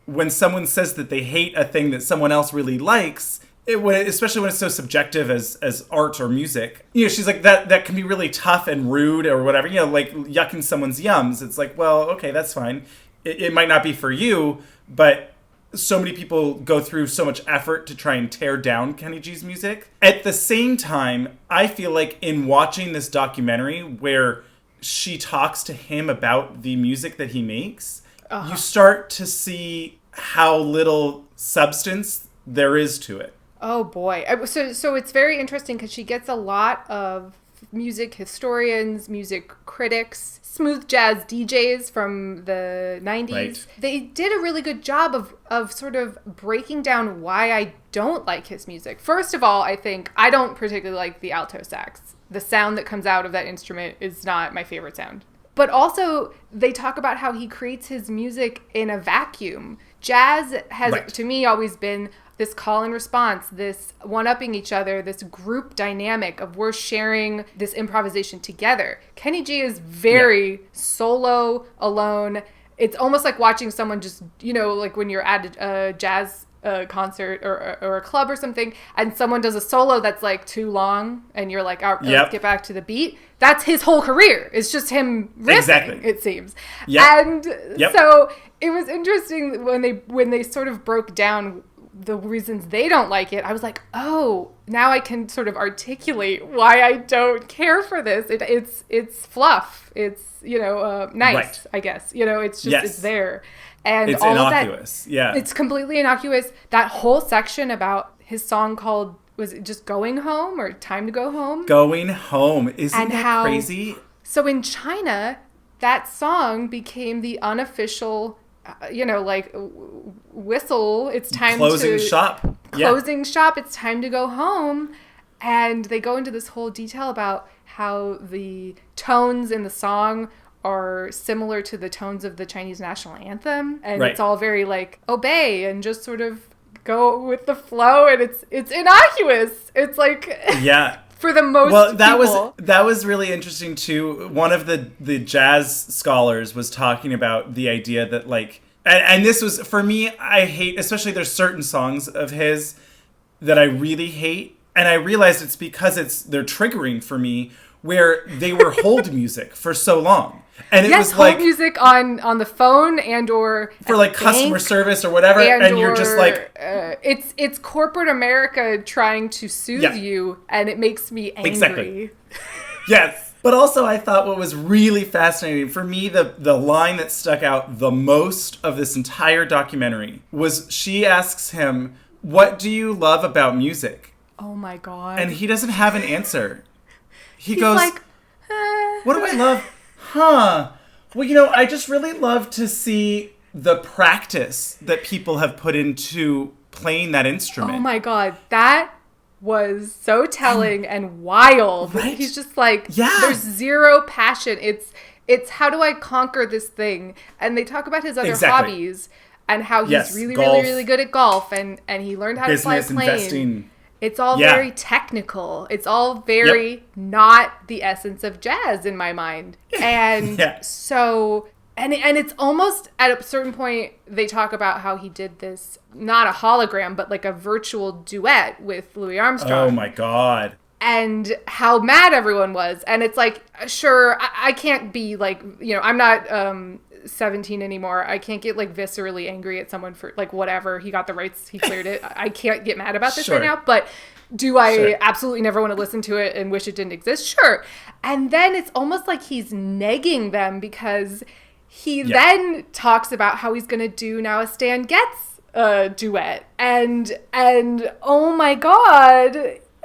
when someone says that they hate a thing that someone else really likes, especially when it's so subjective as art or music, she's like, that can be really tough and rude or whatever, like yucking someone's yums. It's like, well, okay, that's fine. It might not be for you, but so many people go through so much effort to try and tear down Kenny G's music. At the same time, I feel like in watching this documentary where she talks to him about the music that he makes, you start to see how little substance there is to it. Oh boy. So it's very interesting because she gets a lot of music historians, music critics, smooth jazz DJs from the 90s. Right. They did a really good job of sort of breaking down why I don't like his music. First of all, I think I don't particularly like the alto sax. The sound that comes out of that instrument is not my favorite sound. But also, they talk about how he creates his music in a vacuum. Jazz has, to me, always been this call and response, this one-upping each other, this group dynamic of we're sharing this improvisation together. Kenny G is very solo, alone. It's almost like watching someone just, like when you're at a jazz concert or a club or something, and someone does a solo that's like too long, and you're like, let's get back to the beat. That's his whole career. It's just him riffing, it seems. And so it was interesting when they sort of broke down the reasons they don't like it. I was like, oh, now I can sort of articulate why I don't care for this. It's fluff. It's nice, I guess. It's just it's there. And it's all innocuous. Of that, it's completely innocuous. That whole section about his song called, was it just Going Home or Time to Go Home? Going Home. Isn't that crazy? So in China, that song became the unofficial, whistle. It's time closing shop. Closing shop. It's time to go home. And they go into this whole detail about how the tones in the song are similar to the tones of the Chinese national anthem, and it's all very like obey and just sort of go with the flow, and it's innocuous. It's like for the most people. That was really interesting too. One of the jazz scholars was talking about the idea that and this was, for me, I hate, especially there's certain songs of his that I really hate. And I realized it's because they're triggering for me, where they were hold music for so long. And it was hold music on the phone and or for like customer service or whatever, and you're just like it's corporate America trying to soothe you, and it makes me angry. Exactly. Yes. But also I thought what was really fascinating for me, the line that stuck out the most of this entire documentary was she asks him, "What do you love about music?" Oh my God. And he doesn't have an answer. He's goes like, "What do I love? Well, I just really love to see the practice that people have put into playing that instrument." Oh my God. That was so telling and wild. Right? He's just like, there's zero passion. It's how do I conquer this thing? And they talk about his other hobbies and how he's really, golf, really, really good at golf and he learned how to fly a plane. Investing. It's all very technical. It's all very not the essence of jazz in my mind. And so, and it's almost at a certain point, they talk about how he did this, not a hologram, but like a virtual duet with Louis Armstrong. Oh my God. And how mad everyone was. And it's like, sure, I can't be like, I'm not 17 anymore. I can't get like viscerally angry at someone for like whatever. He got the rights. He cleared it. I can't get mad about this right now. But do I absolutely never want to listen to it and wish it didn't exist? Sure. And then it's almost like he's negging them because he then talks about how he's going to do now a Stan Getz duet. And oh my God,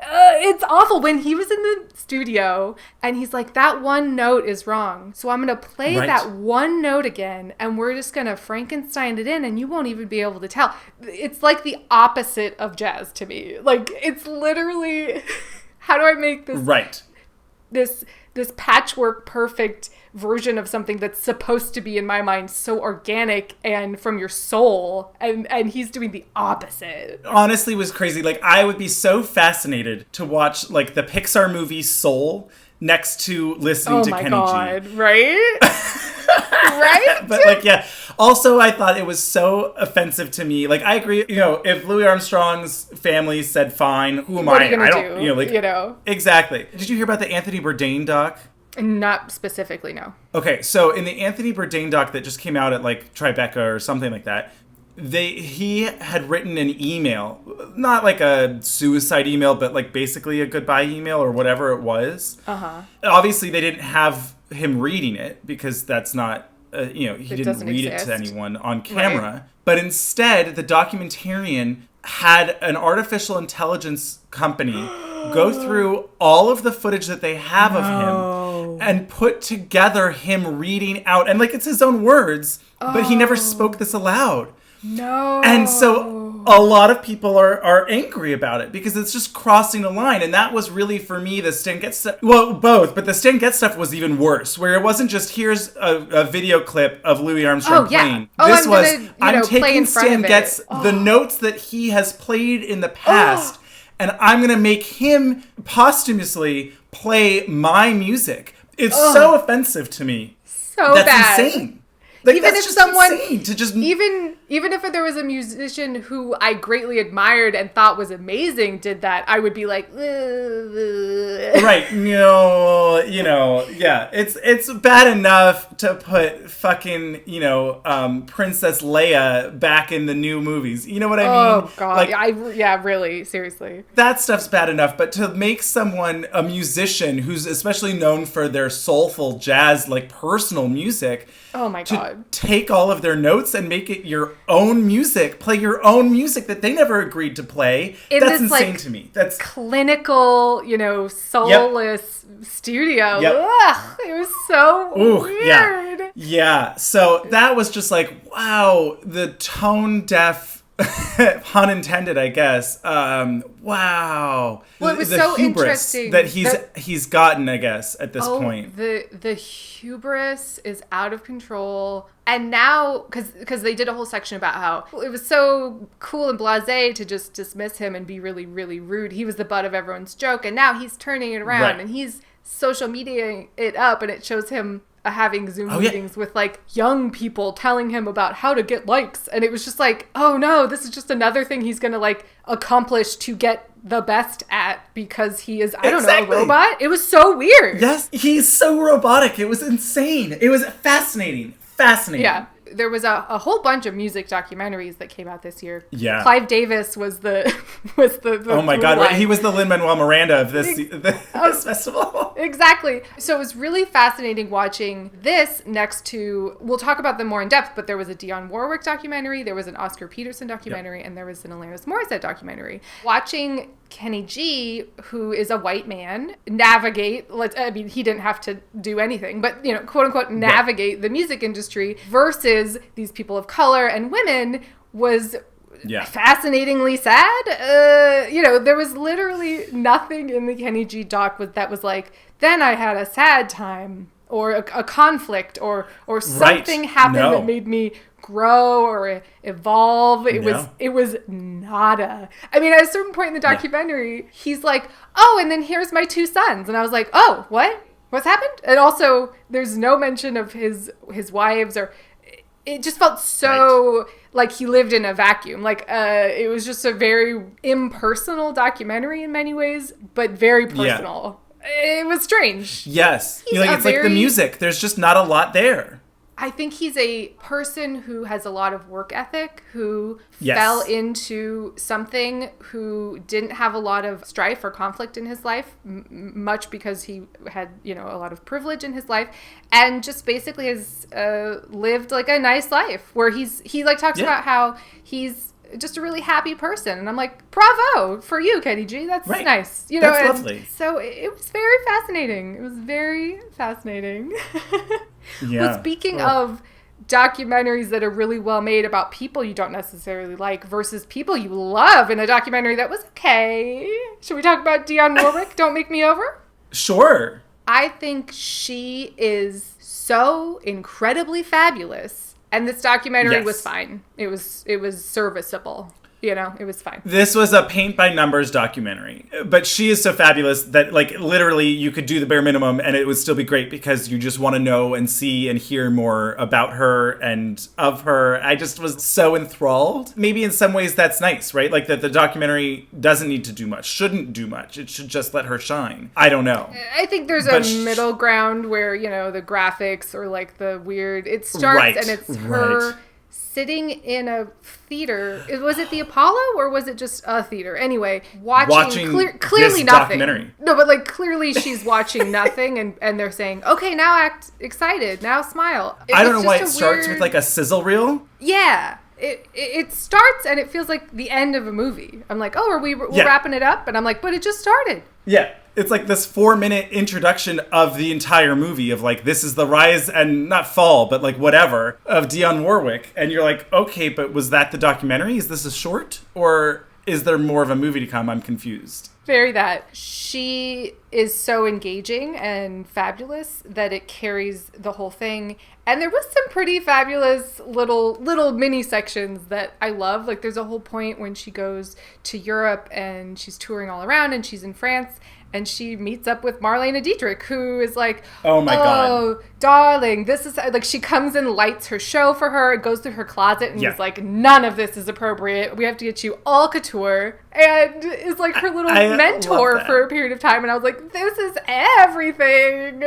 it's awful. When he was in the studio and he's like, that one note is wrong, so I'm gonna play that one note again and we're just gonna Frankenstein it in and you won't even be able to tell. It's like the opposite of jazz to me. Like, it's literally how do I make this this patchwork perfect version of something that's supposed to be, in my mind, so organic and from your soul, and he's doing the opposite. Honestly, it was crazy. Like, I would be so fascinated to watch like the Pixar movie Soul next to listening to Kenny G. Right? Right? But like, also I thought it was so offensive to me. Like, I agree, if Louis Armstrong's family said fine, who am I? I don't, Exactly. Did you hear about the Anthony Bourdain doc? Not specifically, no. Okay, so in the Anthony Bourdain doc that just came out at like Tribeca or something like that, he had written an email, not like a suicide email, but like basically a goodbye email or whatever it was. Obviously, they didn't have him reading it because that's not, he didn't read it to anyone on camera. Right. But instead, the documentarian had an artificial intelligence company go through all of the footage that they have of him and put together him reading out. And like, it's his own words, but he never spoke this aloud. No. And so a lot of people are angry about it because it's just crossing a line. And that was really, for me, the Stan Getz stuff. Well, both. But the Stan Getz stuff was even worse, where it wasn't just, here's a video clip of Louis Armstrong playing. This I'm taking Stan Getz, the notes that he has played in the past, and I'm going to make him posthumously play my music. It's so offensive to me. That's bad. Insane. Like, even if someone, even if there was a musician who I greatly admired and thought was amazing did that, I would be like, ugh. Right? It's bad enough to put fucking Princess Leia back in the new movies. You know what I mean? Oh God, like, really, seriously. That stuff's bad enough, but to make someone a musician who's especially known for their soulful jazz, like personal music. Oh my God. Take all of their notes and make it your own music. Play your own music that they never agreed to play. That's insane to me. That's clinical, soulless studio. Yep. Ugh, it was so weird. Yeah. So that was just like, wow, the tone deaf, pun intended, I guess. Wow. Well, it was the so interesting that he's gotten, I guess, at this point. The hubris is out of control. And now, because they did a whole section about how it was so cool and blasé to just dismiss him and be really, really rude. He was the butt of everyone's joke, and now he's turning it around and he's social mediaing it up, and it shows him having Zoom meetings with like young people telling him about how to get likes. And it was just like, oh no, this is just another thing he's going to like accomplish to get the best at because he is, I don't know, a robot. It was so weird. Yes, he's so robotic. It was insane. It was fascinating. Yeah. There was a whole bunch of music documentaries that came out this year. Yeah. Clive Davis was the oh my God, right. He was the Lin-Manuel Miranda of this festival. Exactly. So it was really fascinating watching this next to, we'll talk about them more in depth, but there was a Dionne Warwick documentary, there was an Oscar Peterson documentary, and there was an Alanis Morissette documentary. Watching Kenny G, who is a white man, navigate, he didn't have to do anything, but, you know, quote unquote, navigate the music industry versus these people of color and women was fascinatingly sad. You know, there was literally nothing in the Kenny G doc that was like, then I had a sad time or a conflict or something happened that made me grow or evolve. It was nada. I mean, at a certain point in the documentary, he's like, oh, and then here's my 2 sons. And I was like, oh, what? What's happened? And also, there's no mention of his wives or... It just felt so like he lived in a vacuum. Like, it was just a very impersonal documentary in many ways, but very personal. Yeah. It was strange. Yes. It's like the music. There's just not a lot there. I think he's a person who has a lot of work ethic, who fell into something, who didn't have a lot of strife or conflict in his life, much because he had, you know, a lot of privilege in his life, and just basically has lived like a nice life where he like talks about how he's just a really happy person. And I'm like, bravo for you, Kenny G. That's nice. You know, that's lovely. So it was very fascinating. It was very fascinating. Yeah. Well, speaking of documentaries that are really well made about people you don't necessarily like versus people you love in a documentary that was okay. Should we talk about Dionne Warwick, Don't Make Me Over? Sure. I think she is so incredibly fabulous. And this documentary was fine. It was serviceable. You know, it was fine. This was a paint by numbers documentary. But she is so fabulous that, like, literally you could do the bare minimum and it would still be great because you just want to know and see and hear more about her and of her. I just was so enthralled. Maybe in some ways that's nice, right? Like that the documentary doesn't need to do much, shouldn't do much. It should just let her shine. I don't know. I think there's a middle ground where, you know, the graphics or like the weird, it starts and it's her sitting in a theater. Was it the Apollo or was it just a theater? Anyway, watching clearly nothing. Documentary. No, but like clearly she's watching nothing and they're saying, okay, now act excited, now smile. I don't know why it starts with like a sizzle reel. Yeah. It starts and it feels like the end of a movie. I'm like, oh, we're wrapping it up? And I'm like, but it just started. Yeah. It's like this 4-minute introduction of the entire movie of like, this is the rise and not fall, but like whatever of Dionne Warwick. And you're like, okay, but was that the documentary? Is this a short or is there more of a movie to come? I'm confused. Very that. She is so engaging and fabulous that it carries the whole thing. And there was some pretty fabulous little mini sections that I love. Like there's a whole point when she goes to Europe and she's touring all around and she's in France and she meets up with Marlene Dietrich, who is like, oh my God, darling, this is like, she comes and lights her show for her, goes through her closet and is like, none of this is appropriate. We have to get you all couture. And is like her little mentor for a period of time. And I was like, this is everything.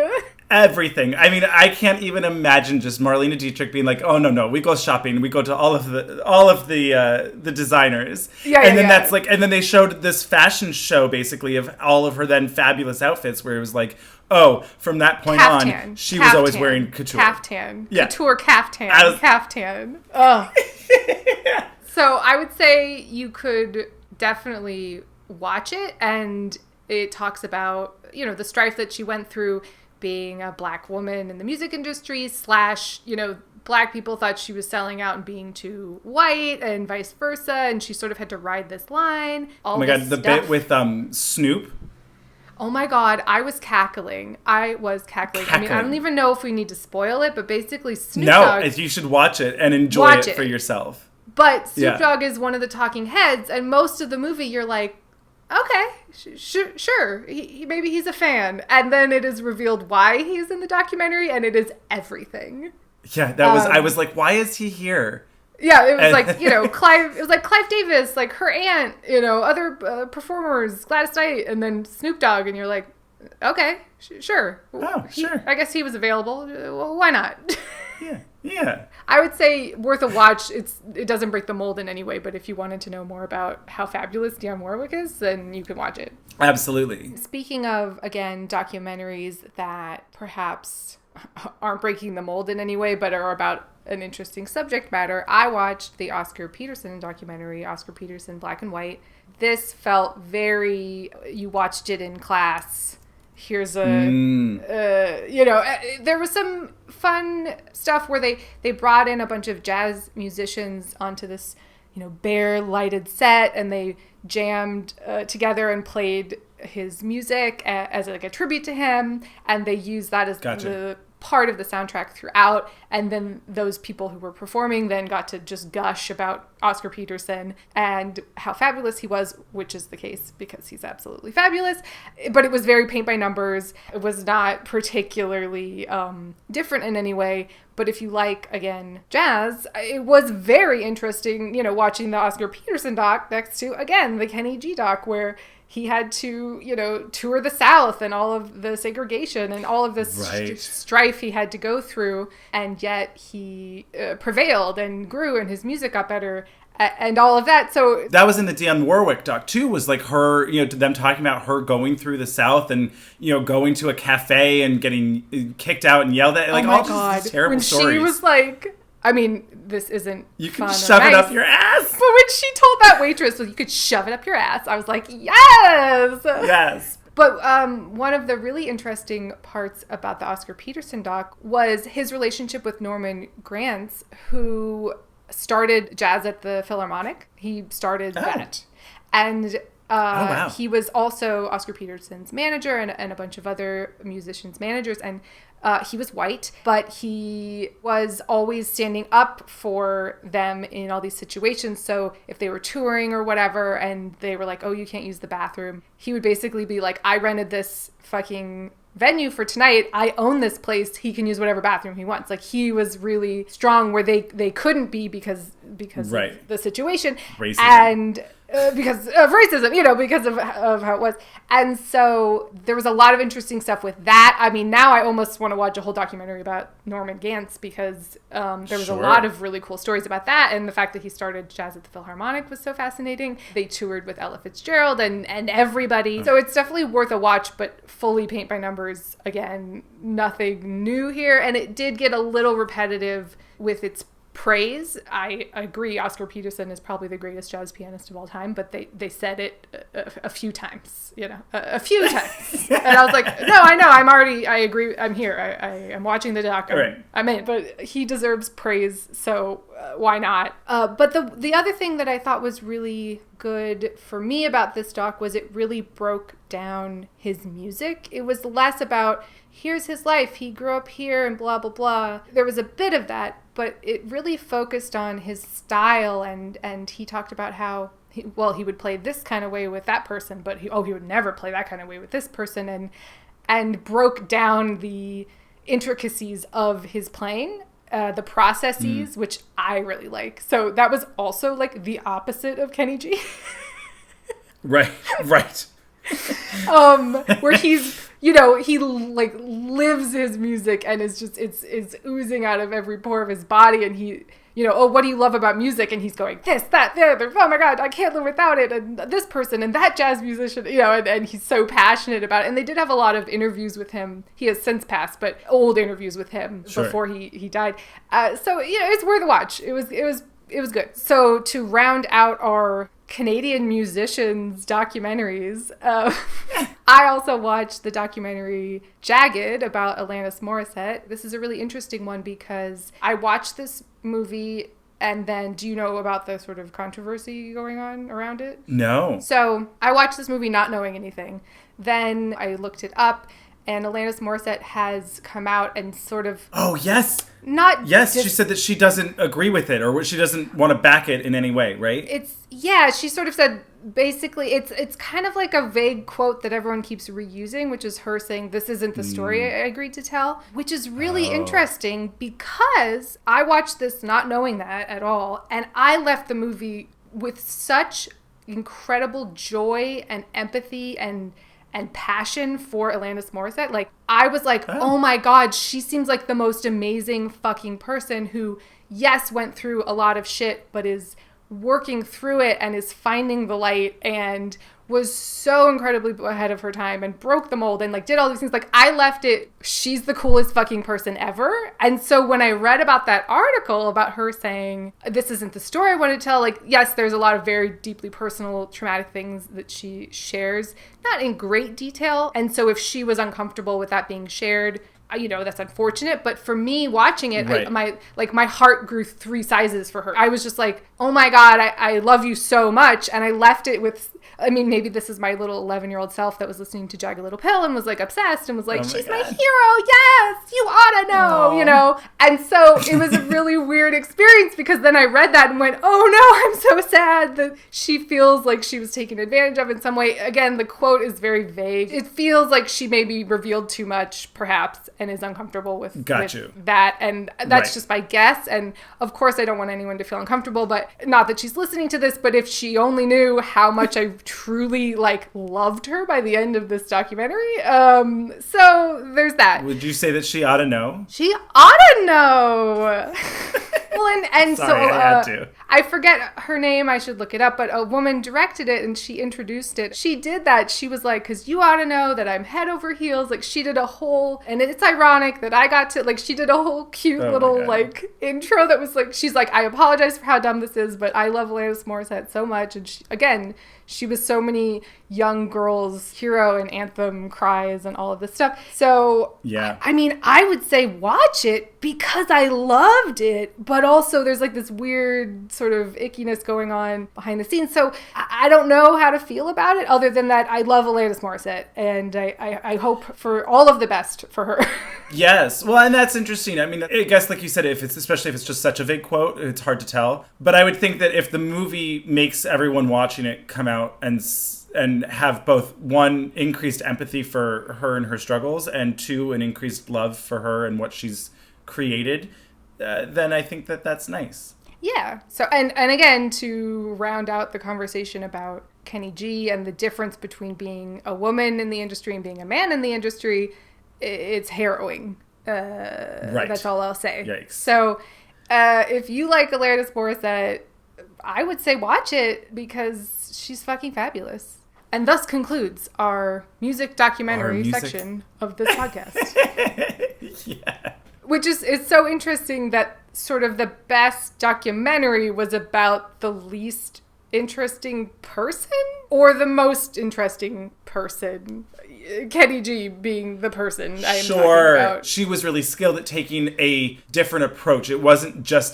Everything. I mean, I can't even imagine just Marlene Dietrich being like, "Oh no, we go shopping. We go to all of the designers." That's like, and then they showed this fashion show basically of all of her then fabulous outfits, where it was like, oh, from that point on, she was always wearing couture, couture caftan. Ugh. So I would say you could definitely watch it, and it talks about, you know, the strife that she went through being a black woman in the music industry / you know, black people thought she was selling out and being too white and vice versa. And she sort of had to ride this line. Oh my God, the bit with Snoop. Oh my God, I was cackling. I mean, I don't even know if we need to spoil it, but basically Snoop Dogg... No, you should watch it and enjoy it for yourself. But Snoop Dogg is one of the talking heads, and most of the movie you're like, okay, sure. Maybe he's a fan. And then it is revealed why he's in the documentary, and it is everything. Yeah, that was, I was like, why is he here? Yeah, it was like, Clive, it was like Clive Davis, like her aunt, other performers, Gladys Knight, and then Snoop Dogg, and you're like, okay, sure. Oh, sure. I guess he was available. Well, why not? Yeah. I would say worth a watch. It doesn't break the mold in any way, but if you wanted to know more about how fabulous Dionne Warwick is, then you can watch it. Absolutely. Speaking of, again, documentaries that perhaps aren't breaking the mold in any way, but are about an interesting subject matter, I watched the Oscar Peterson documentary, Oscar Peterson Black and White. This felt very, you watched it in class. Here's there was some fun stuff where they brought in a bunch of jazz musicians onto this, bare lighted set, and they jammed together and played his music as like a tribute to him, and they used that as the part of the soundtrack throughout, and then those people who were performing then got to just gush about Oscar Peterson and how fabulous he was, which is the case because he's absolutely fabulous, but it was very paint by numbers. It was not particularly different in any way, but if you like, again, jazz, it was very interesting, watching the Oscar Peterson doc next to, again, the Kenny G doc, where he had to, tour the South and all of the segregation and all of this strife he had to go through. And yet he prevailed and grew, and his music got better and all of that. So that was in the Dionne Warwick doc too, was like her, them talking about her going through the South and, going to a cafe and getting kicked out and yelled at. Like, oh my God. These terrible when stories. She was like, I mean, this isn't You can fun shove or it nice, up your ass. But when she told that waitress, well, you could shove it up your ass, I was like, yes! Yes. But one of the really interesting parts about the Oscar Peterson doc was his relationship with Norman Granz, who started jazz at the Philharmonic. He started that. And wow. He was also Oscar Peterson's manager and a bunch of other musicians' managers. And he was white, but he was always standing up for them in all these situations. So if they were touring or whatever, and they were like, oh, you can't use the bathroom, he would basically be like, I rented this fucking venue for tonight. I own this place. He can use whatever bathroom he wants. Like, he was really strong where they couldn't be because right. of the situation. Racism. And because of racism, because of how it was. And so there was a lot of interesting stuff with that. I mean, now I almost want to watch a whole documentary about Norman Granz because there was a lot of really cool stories about that. And the fact that he started jazz at the Philharmonic was so fascinating. They toured with Ella Fitzgerald and everybody. So it's definitely worth a watch, but fully paint by numbers. Again, nothing new here. And it did get a little repetitive with its praise. I agree, Oscar Peterson is probably the greatest jazz pianist of all time, but they said it a few times, a few times. And I was like, no, I know, I agree, I'm here, I am watching the doc, I'm in, but he deserves praise, so why not? But the other thing that I thought was really good for me about this doc was it really broke down his music. It was less about, here's his life, he grew up here and blah, blah, blah. There was a bit of that, but it really focused on his style, and he talked about how, he would play this kind of way with that person, but he would never play that kind of way with this person, and broke down the intricacies of his playing, the processes, which I really like. So that was also like the opposite of Kenny G. Right. Where he's, he like lives his music and is just, it's oozing out of every pore of his body. And he, what do you love about music? And he's going, this, that, the other, oh my God, I can't live without it. And this person and that jazz musician, and he's so passionate about it. And they did have a lot of interviews with him. He has since passed, but old interviews with him before he died. So, it's worth a watch. It was good. So to round out our Canadian musicians documentaries, I also watched the documentary Jagged about Alanis Morissette. This is a really interesting one because I watched this movie, and then do you know about the sort of controversy going on around it? No. So I watched this movie not knowing anything. Then I looked it up, And Alanis Morissette has come out and sort of... Oh, yes! She said that she doesn't agree with it, or she doesn't want to back it in any way, right? She sort of said, basically, it's kind of like a vague quote that everyone keeps reusing, which is her saying, this isn't the story I agreed to tell, which is really interesting because I watched this not knowing that at all, and I left the movie with such incredible joy and empathy and passion for Alanis Morissette. Like, I was like, oh my God, she seems like the most amazing fucking person who, yes, went through a lot of shit, but is working through it and is finding the light and was so incredibly ahead of her time and broke the mold and like did all these things. Like, I left it, she's the coolest fucking person ever. And so when I read about that article about her saying, this isn't the story I want to tell, like, yes, there's a lot of very deeply personal traumatic things that she shares, not in great detail. And so if she was uncomfortable with that being shared, that's unfortunate. But for me watching it, right. my heart grew 3 sizes for her. I was just like, oh my God, I love you so much. And I left it with, maybe this is my little 11-year-old self that was listening to Jagged Little Pill and was like obsessed and was like, she's my hero. Yes, you ought to know, And so it was a really weird experience because then I read that and went, oh no, I'm so sad that she feels like she was taken advantage of in some way. Again, the quote is very vague. It feels like she maybe revealed too much, perhaps, and is uncomfortable with that. And that's just my guess. And of course, I don't want anyone to feel uncomfortable, but not that she's listening to this, but if she only knew how much I truly loved her by the end of this documentary. So there's that. Would you say that she ought to know? She ought to know. Well, and Sorry, so I had to. I forget her name. I should look it up. But a woman directed it and she introduced it. She did that. She was like, because you ought to know that I'm head over heels. Like, she did a whole, and it's ironic that I got to, she did a whole cute little, intro that was she's like, I apologize for how dumb this is, but I love Alanis Morissette so much. And she was so many young girls' hero and anthem cries and all of this stuff. So, yeah. I would say watch it because I loved it, but also there's this weird sort of ickiness going on behind the scenes. So I don't know how to feel about it other than that I love Alanis Morissette and I hope for all of the best for her. Yes. Well, and that's interesting. I guess like you said, especially if it's just such a vague quote, it's hard to tell. But I would think that if the movie makes everyone watching it come out and have both, one, increased empathy for her and her struggles, and 2, an increased love for her and what she's created, then I think that that's nice. Yeah. So, and again, to round out the conversation about Kenny G and the difference between being a woman in the industry and being a man in the industry, it's harrowing. Right. That's all I'll say. Yikes. So, if you like Alanis Morissette, I would say watch it because she's fucking fabulous. And thus concludes our music documentary section of this podcast. Yeah. Which is so interesting that sort of the best documentary was about the least interesting person or the most interesting person. Kenny G being the person I'm talking about. She was really skilled at taking a different approach. It wasn't just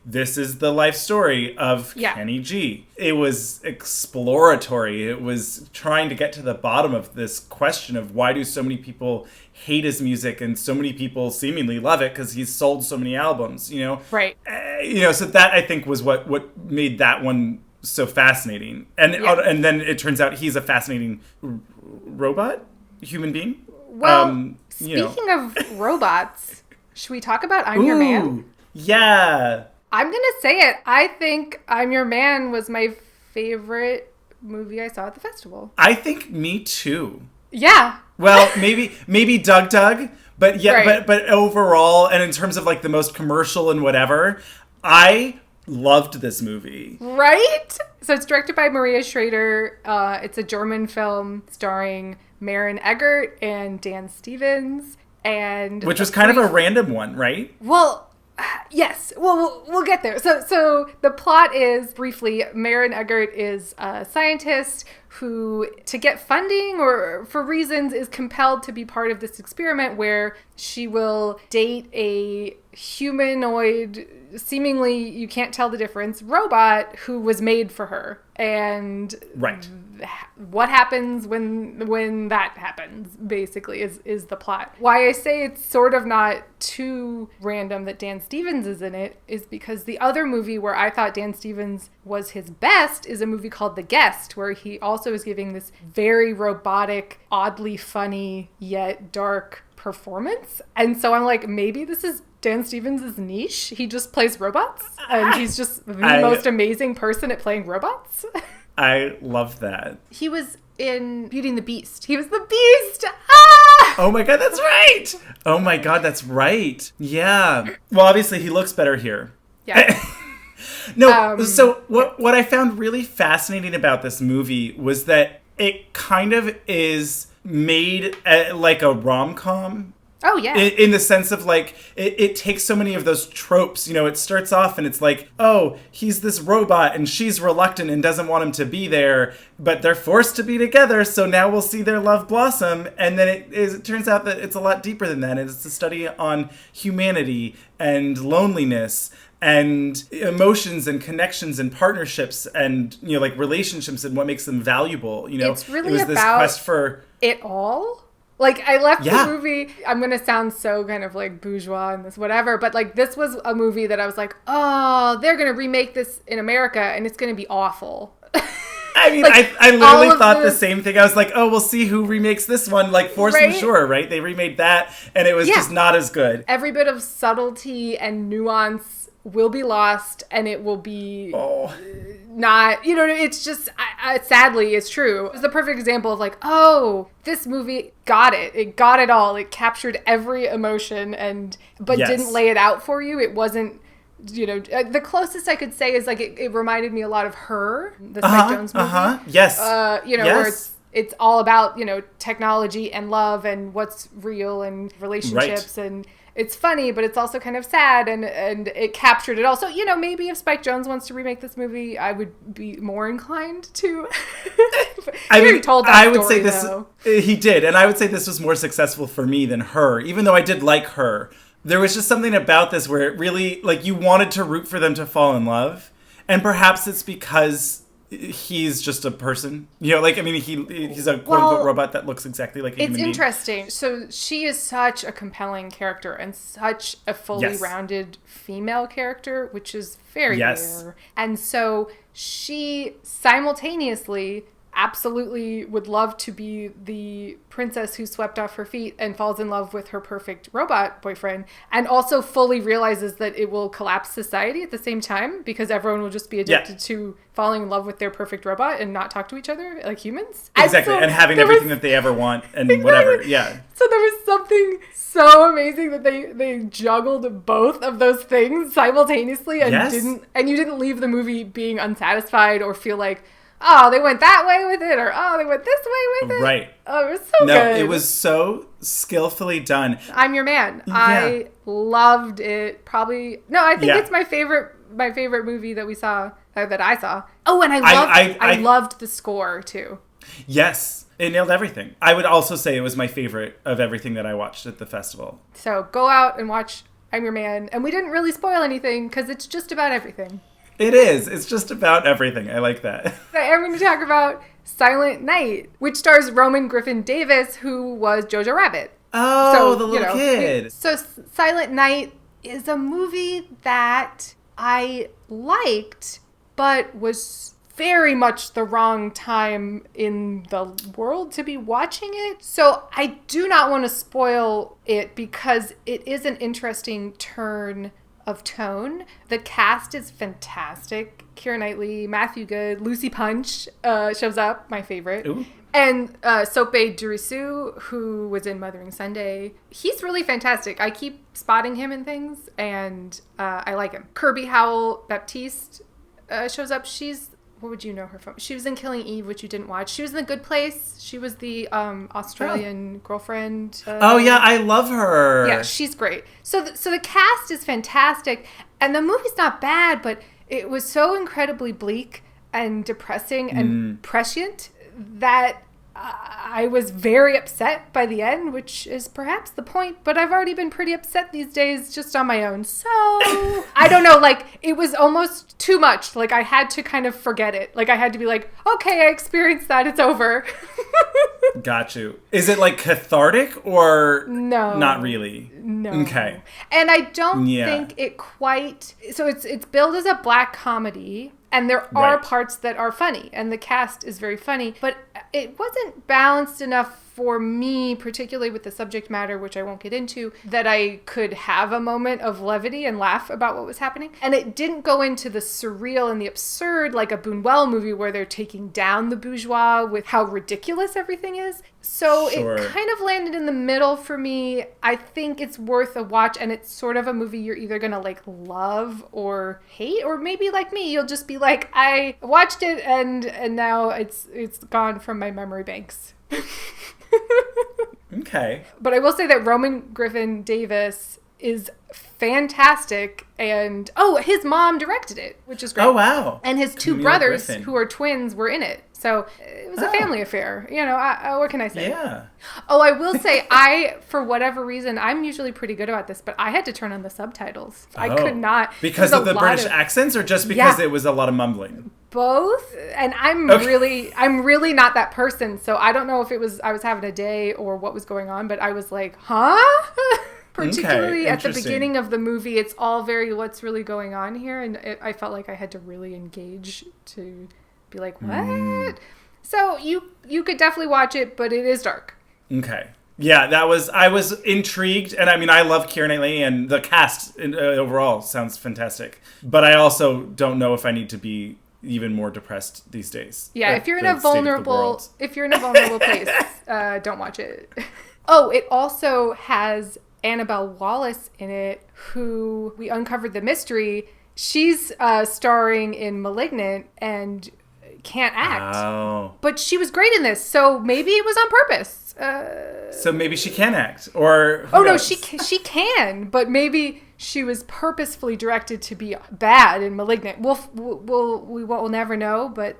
this is the life story of Kenny G. It was exploratory. It was trying to get to the bottom of this question of why do so many people hate his music and so many people seemingly love it because he's sold so many albums, Right. So that I think was what made that one so fascinating. And then it turns out he's a fascinating human being. Well, speaking of robots, should we talk about I'm Your Man? Yeah. I'm going to say it. I think I'm Your Man was my favorite movie I saw at the festival. I think me too. Yeah. Well, maybe Doug, but yeah, right. but overall, and in terms of the most commercial and whatever, I loved this movie. Right? So it's directed by Maria Schrader. It's a German film starring Maren Eggert and Dan Stevens. Which was kind of a random one, right? Well, yes. Well, we'll get there. So the plot is, briefly, Maren Eggert is a scientist who, to get funding or for reasons, is compelled to be part of this experiment where she will date a humanoid, seemingly you can't tell the difference, robot who was made for her. and right. What happens when that happens, basically, is the plot. Why I say it's sort of not too random that Dan Stevens is in it is because the other movie where I thought Dan Stevens was his best is a movie called The Guest, where he also is giving this very robotic, oddly funny, yet dark performance. And so I'm like, maybe this is Dan Stevens' niche. He just plays robots, and he's just the most amazing person at playing robots. I love that. He was in Beauty and the Beast. He was the Beast! Ah! Oh my God, that's right! Oh my God, that's right. Yeah. Well, obviously he looks better here. Yeah. No, so what I found really fascinating about this movie was that it kind of is made like a rom-com. Oh, yeah. In the sense of, like, it takes so many of those tropes. You know, it starts off and it's like, oh, he's this robot and she's reluctant and doesn't want him to be there, but they're forced to be together, so now we'll see their love blossom. And then it turns out that it's a lot deeper than that. It's a study on humanity and loneliness and emotions and connections and partnerships and, you know, like, relationships and what makes them valuable. You know, it's really it was this about quest for it all. Like, I left the movie, I'm going to sound so kind of like bourgeois and this whatever, but like this was a movie that I was like, oh, they're going to remake this in America and it's going to be awful. I mean, like, I literally thought the same thing. I was like, oh, we'll see who remakes this one. Like, Force Majeure, right? They remade that and it was just not as good. Every bit of subtlety and nuance will be lost and it will be not, you know, it's just, sadly, it's true. It's the perfect example of like, oh, this movie got it. It got it all. It captured every emotion but didn't lay it out for you. It wasn't, you know, the closest I could say is like, it reminded me a lot of Her, the Spike Jonze movie. Yes. You know, where it's all about, you know, technology and love and what's real and relationships and it's funny, but it's also kind of sad, and it captured it all. So, you know, maybe if Spike Jonze wants to remake this movie, I would be more inclined to. I would say this. He did, and I would say this was more successful for me than Her, even though I did like Her. There was just something about this where it really, like, you wanted to root for them to fall in love, and perhaps it's because he's just a person, you know, like, I mean, he's a quote-unquote robot that looks exactly like a human being. It's interesting. So she is such a compelling character and such a fully rounded female character, which is very rare. And so she simultaneously absolutely would love to be the princess who swept off her feet and falls in love with her perfect robot boyfriend, and also fully realizes that it will collapse society at the same time because everyone will just be addicted to falling in love with their perfect robot and not talk to each other like humans. Exactly, and having everything that they ever want and whatever. Yeah. So there was something so amazing that they juggled both of those things simultaneously and you didn't leave the movie being unsatisfied or feel like, oh, they went that way with it, or oh, they went this way with it. Right. Oh, it was so good. No, it was so skillfully done. I'm Your Man. Yeah. I loved it. I think it's my favorite movie that we saw, that I saw. Oh, and I loved the score too. Yes. It nailed everything. I would also say it was my favorite of everything that I watched at the festival. So go out and watch I'm Your Man. And we didn't really spoil anything because it's just about everything. It is. It's just about everything. I like that. I'm going to talk about Silent Night, which stars Roman Griffin Davis, who was Jojo Rabbit. Oh, the little kid. So Silent Night is a movie that I liked, but was very much the wrong time in the world to be watching it. So I do not want to spoil it because it is an interesting turn of tone. The cast is fantastic. Keira Knightley, Matthew Good, Lucy Punch shows up, my favorite. Ooh. And Sope Durisu, who was in Mothering Sunday. He's really fantastic. I keep spotting him in things, and I like him. Kirby Howell-Baptiste shows up. What would you know her from? She was in Killing Eve, which you didn't watch. She was in The Good Place. She was the Australian girlfriend. I love her. Yeah, she's great. So the cast is fantastic, and the movie's not bad, but it was so incredibly bleak and depressing and prescient that I was very upset by the end, which is perhaps the point, but I've already been pretty upset these days just on my own. So, I don't know, like, it was almost too much. Like, I had to kind of forget it. Like, I had to be like, okay, I experienced that, it's over. Got you. Is it, like, cathartic or no, not really? No. Okay. And I don't think it quite... So it's billed as a black comedy, and there are parts that are funny, and the cast is very funny, but it wasn't balanced enough for me, particularly with the subject matter, which I won't get into, that I could have a moment of levity and laugh about what was happening. And it didn't go into the surreal and the absurd like a Buñuel movie where they're taking down the bourgeois with how ridiculous everything is. So it kind of landed in the middle for me. I think it's worth a watch, and it's sort of a movie you're either going to like love or hate, or maybe like me, you'll just be like, I watched it and now it's gone from my memory banks. Okay. But I will say that Roman Griffin Davis is fantastic, and his mom directed it, which is great. Oh, wow. And his two brothers, who are twins, were in it. So it was a family affair. You know, what can I say? Yeah. Oh, I will say, for whatever reason, I'm usually pretty good about this, but I had to turn on the subtitles. I could not. Because of the British accents, or just because it was a lot of mumbling? Both. And I'm really not that person. So I don't know if I was having a day or what was going on, but I was like, huh? Particularly at the beginning of the movie, it's all very, what's really going on here? And I felt like I had to really engage to be like, what? So you could definitely watch it, but it is dark. Okay. Yeah, I was intrigued, and I mean, I love Keira Knightley, and the cast overall sounds fantastic. But I also don't know if I need to be even more depressed these days. Yeah, if you're in a vulnerable place, don't watch it. Oh, it also has Annabelle Wallis in it, who we uncovered the mystery. She's starring in Malignant and can't act. Oh. But she was great in this, so maybe it was on purpose. So maybe she can act, or no, she can, but maybe she was purposefully directed to be bad in Malignant. We'll never know, but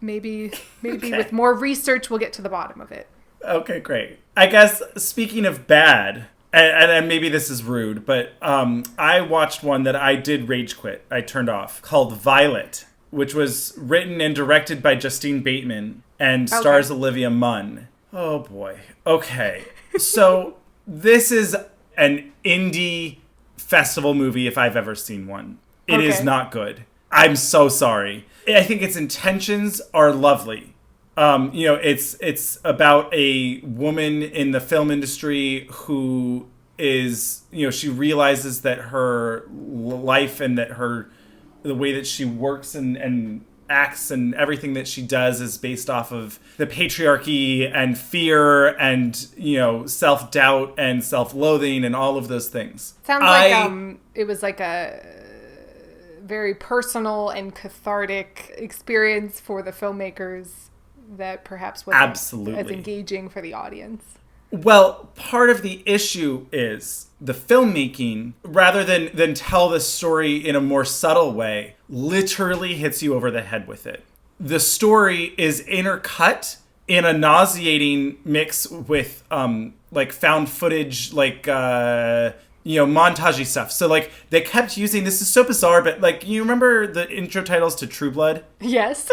maybe with more research we'll get to the bottom of it. Okay, great. I guess speaking of bad, and maybe this is rude, but I watched one that I did rage quit. I turned off, called Violet, which was written and directed by Justine Bateman and stars Olivia Munn. Oh boy. Okay. So this is an indie festival movie if I've ever seen one. It is not good. I'm so sorry. I think its intentions are lovely. It's about a woman in the film industry who is, she realizes that her life and that the way that she works and acts and everything that she does is based off of the patriarchy and fear and, self-doubt and self-loathing and all of those things. Sounds like it was like a very personal and cathartic experience for the filmmakers that perhaps wasn't as engaging for the audience. Well, part of the issue is the filmmaking, rather than tell the story in a more subtle way, literally hits you over the head with it. The story is intercut in a nauseating mix with found footage, montagey stuff. So they kept using, this is so bizarre, but you remember the intro titles to True Blood? Yes.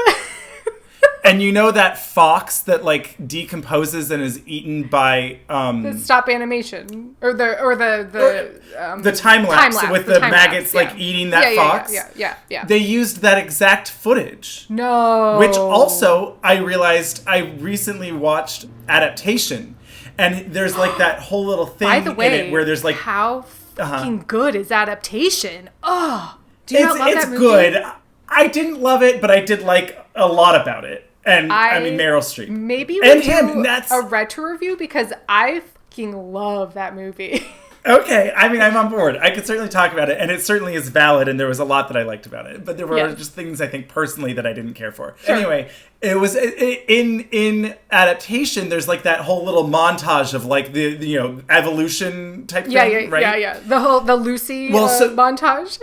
And that fox that decomposes and is eaten by the stop animation or the time lapse with the maggots eating that fox. Yeah. They used that exact footage. No. Which also I realized I recently watched Adaptation, and there's that whole little thing By the way, in it where there's how fucking good is Adaptation? Oh, do you not love that movie? It's good. I didn't love it, but I did like a lot about it. And I mean Meryl Streep. Maybe we do a retro review because I fucking love that movie. Okay, I mean I'm on board. I could certainly talk about it, and it certainly is valid, and there was a lot that I liked about it. But there were just things I think personally that I didn't care for. Sure. Anyway, It was in adaptation. There's like that whole little montage of like the evolution type thing, right? Yeah. The Lucy montage.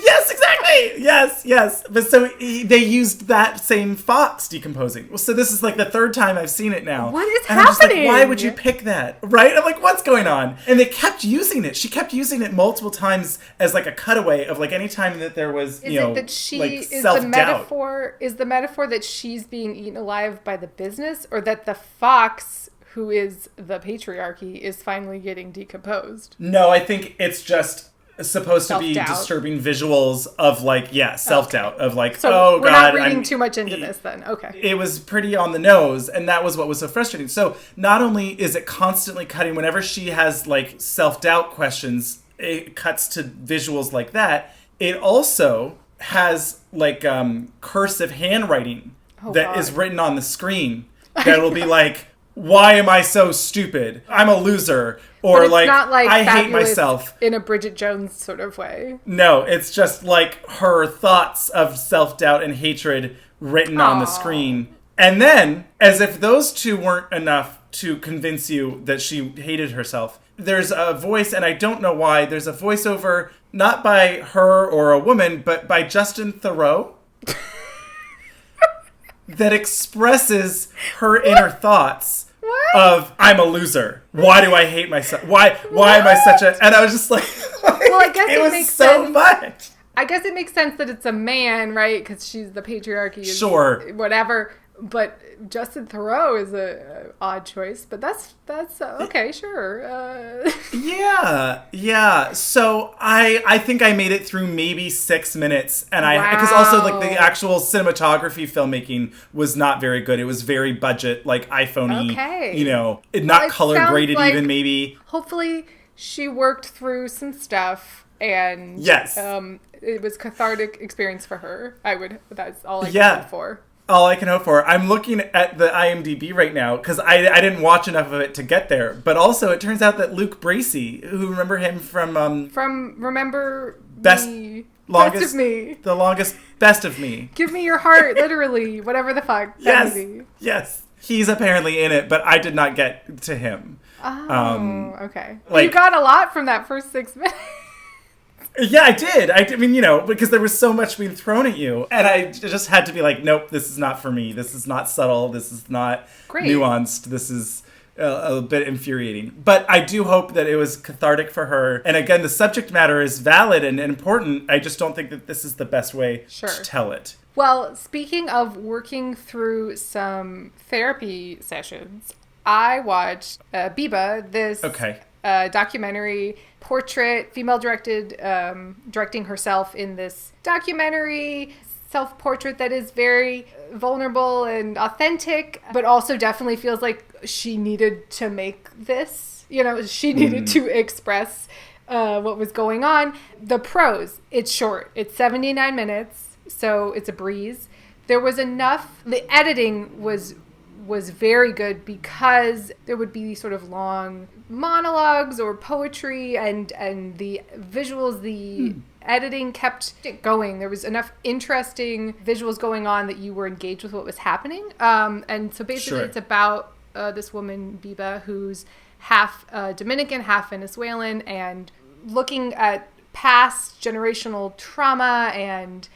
Yes, exactly. Yes. But so they used that same fox decomposing. Well, so this is like the third time I've seen it now. What is happening? I'm just like, why would you pick that? Right? I'm like, what's going on? And they kept using it. She kept using it multiple times as like a cutaway of like any time that there was, self-doubt. Is the metaphor that she's being eaten alive by the business, or that the fox, who is the patriarchy, is finally getting decomposed? No, I think it's just supposed self-doubt. To be disturbing visuals of like self-doubt of like, so oh we're god, not reading too much into this then. Okay, it was pretty on the nose, and that was what was so frustrating. So not only is it constantly cutting whenever she has like self-doubt questions, it cuts to visuals like that. It also has like cursive handwriting that is written on the screen that'll be like, why am I so stupid? I'm a loser. Or like I hate myself. In a Bridget Jones sort of way. No, it's just like her thoughts of self-doubt and hatred written on the screen. And then, as if those two weren't enough to convince you that she hated herself, there's a voice, and I don't know why, there's a voiceover, not by her or a woman, but by Justin Theroux, that expresses her inner thoughts. What? Of, I'm a loser. Why do I hate myself? Why am I such a... And I was just like well, I guess it makes so sense. Much. I guess it makes sense that it's a man, right? Because she's the patriarchy. Is sure. Whatever. But Justin Theroux is a odd choice. But that's okay, sure. Yeah. So I think I made it through maybe 6 minutes, and because also like the actual cinematography filmmaking was not very good. It was very budget, like iPhone-y. Okay. Not color graded like, even maybe. Hopefully she worked through some stuff, and yes, it was cathartic experience for her. That's all I can hope for. All I can hope for. I'm looking at the IMDb right now because I didn't watch enough of it to get there. But also, it turns out that Luke Bracey, who remember him from Remember Best of Me, the longest Best of Me. Give me your heart, literally, whatever the fuck. Yes. He's apparently in it, but I did not get to him. Oh, okay. You got a lot from that first 6 minutes. Yeah, I did. I mean, because there was so much being thrown at you. And I just had to be like, nope, this is not for me. This is not subtle. This is not nuanced. This is a bit infuriating. But I do hope that it was cathartic for her. And again, the subject matter is valid and important. I just don't think that this is the best way to tell it. Well, speaking of working through some therapy sessions, I watched Beba, this documentary portrait, female directed, directing herself in this documentary self-portrait that is very vulnerable and authentic, but also definitely feels like she needed to make this. She needed to express what was going on. The pros, it's short. It's 79 minutes, so it's a breeze. There was enough. The editing was very good because there would be sort of long monologues or poetry and the visuals, the editing kept it going. There was enough interesting visuals going on that you were engaged with what was happening. And so basically it's about this woman, Beba, who's half Dominican, half Venezuelan, and looking at past generational trauma and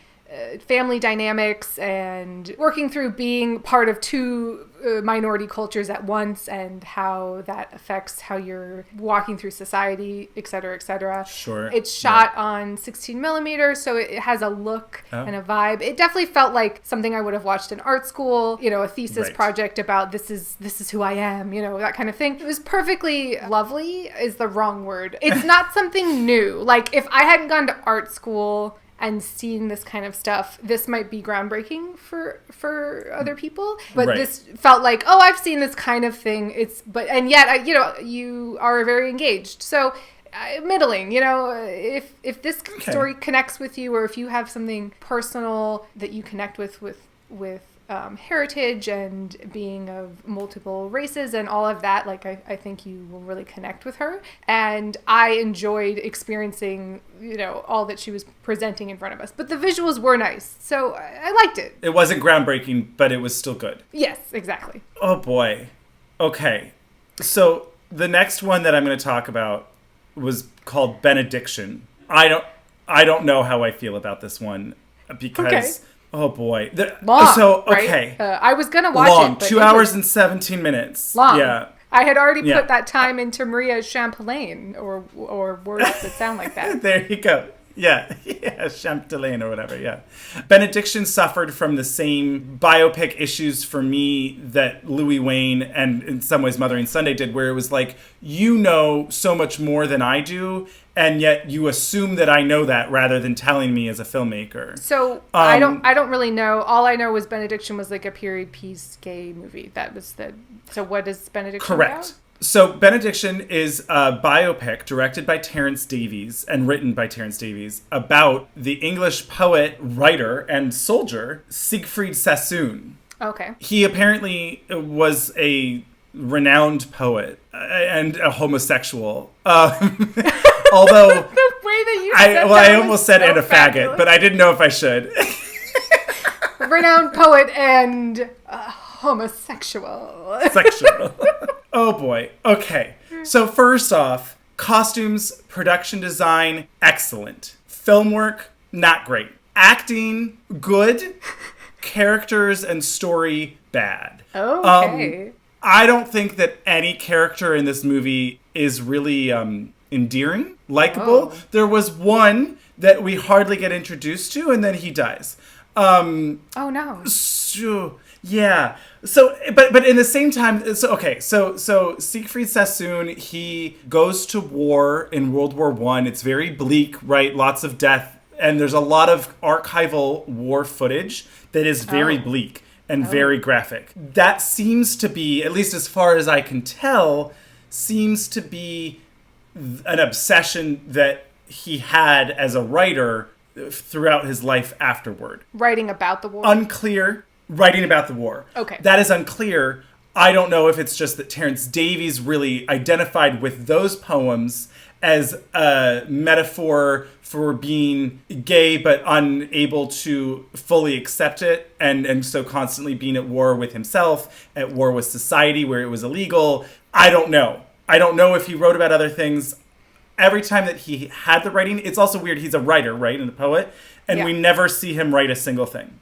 family dynamics and working through being part of two minority cultures at once and how that affects how you're walking through society, et cetera, et cetera. Sure. It's shot on 16 millimeters, so it has a look and a vibe. It definitely felt like something I would have watched in art school, a thesis project about this is who I am, that kind of thing. It was perfectly lovely is the wrong word. It's not something new. Like if I hadn't gone to art school and seen this kind of stuff, this might be groundbreaking for other people. But this felt like, I've seen this kind of thing. And yet, you are very engaged. So middling, if this story connects with you, or if you have something personal that you connect with heritage and being of multiple races and all of that. Like, I think you will really connect with her. And I enjoyed experiencing, all that she was presenting in front of us. But the visuals were nice. So I liked it. It wasn't groundbreaking, but it was still good. Yes, exactly. Oh, boy. Okay. So the next one that I'm going to talk about was called Benediction. I don't know how I feel about this one because... Okay. Oh, boy. Long, okay. Right? I was going to watch Long, it. But 2 hours and 17 minutes. Long. Yeah. I had already put that time into Maria Chapdelaine or words that sound like that. There you go. Yeah, Chapdelaine or whatever, yeah. Benediction suffered from the same biopic issues for me that Louis Wain and in some ways Mothering Sunday did, where it was like, you know so much more than I do, and yet you assume that I know that rather than telling me as a filmmaker. So I don't really know. All I know was Benediction was like a period piece gay movie. So what is Benediction about? So Benediction is a biopic directed by Terence Davies and written by Terence Davies about the English poet, writer, and soldier Siegfried Sassoon. Okay. He apparently was a renowned poet and a homosexual. Although the way that you said I almost said and a faggot, but I didn't know if I should. Renowned poet and homosexual. Sexual. Oh boy. Okay. So first off, costumes, production design, excellent. Film work, not great. Acting, good. Characters and story, bad. Okay. I don't think that any character in this movie is really endearing, likable. Oh. There was one that we hardly get introduced to, and then he dies. Oh no. So, yeah. So, but in the same time, so Siegfried Sassoon, he goes to war in World War I. It's very bleak, right? Lots of death, and there's a lot of archival war footage that is very bleak and very graphic. That seems to be, at least as far as I can tell, seems to be an obsession that he had as a writer throughout his life afterward. Writing about the war? Unclear. Writing about the war. Okay. That is unclear. I don't know if it's just that Terence Davies really identified with those poems as a metaphor for being gay but unable to fully accept it, and so constantly being at war with himself, at war with society where it was illegal. I don't know. I don't know if he wrote about other things. Every time that he had the writing, it's also weird. He's a writer, right, and a poet, and we never see him write a single thing.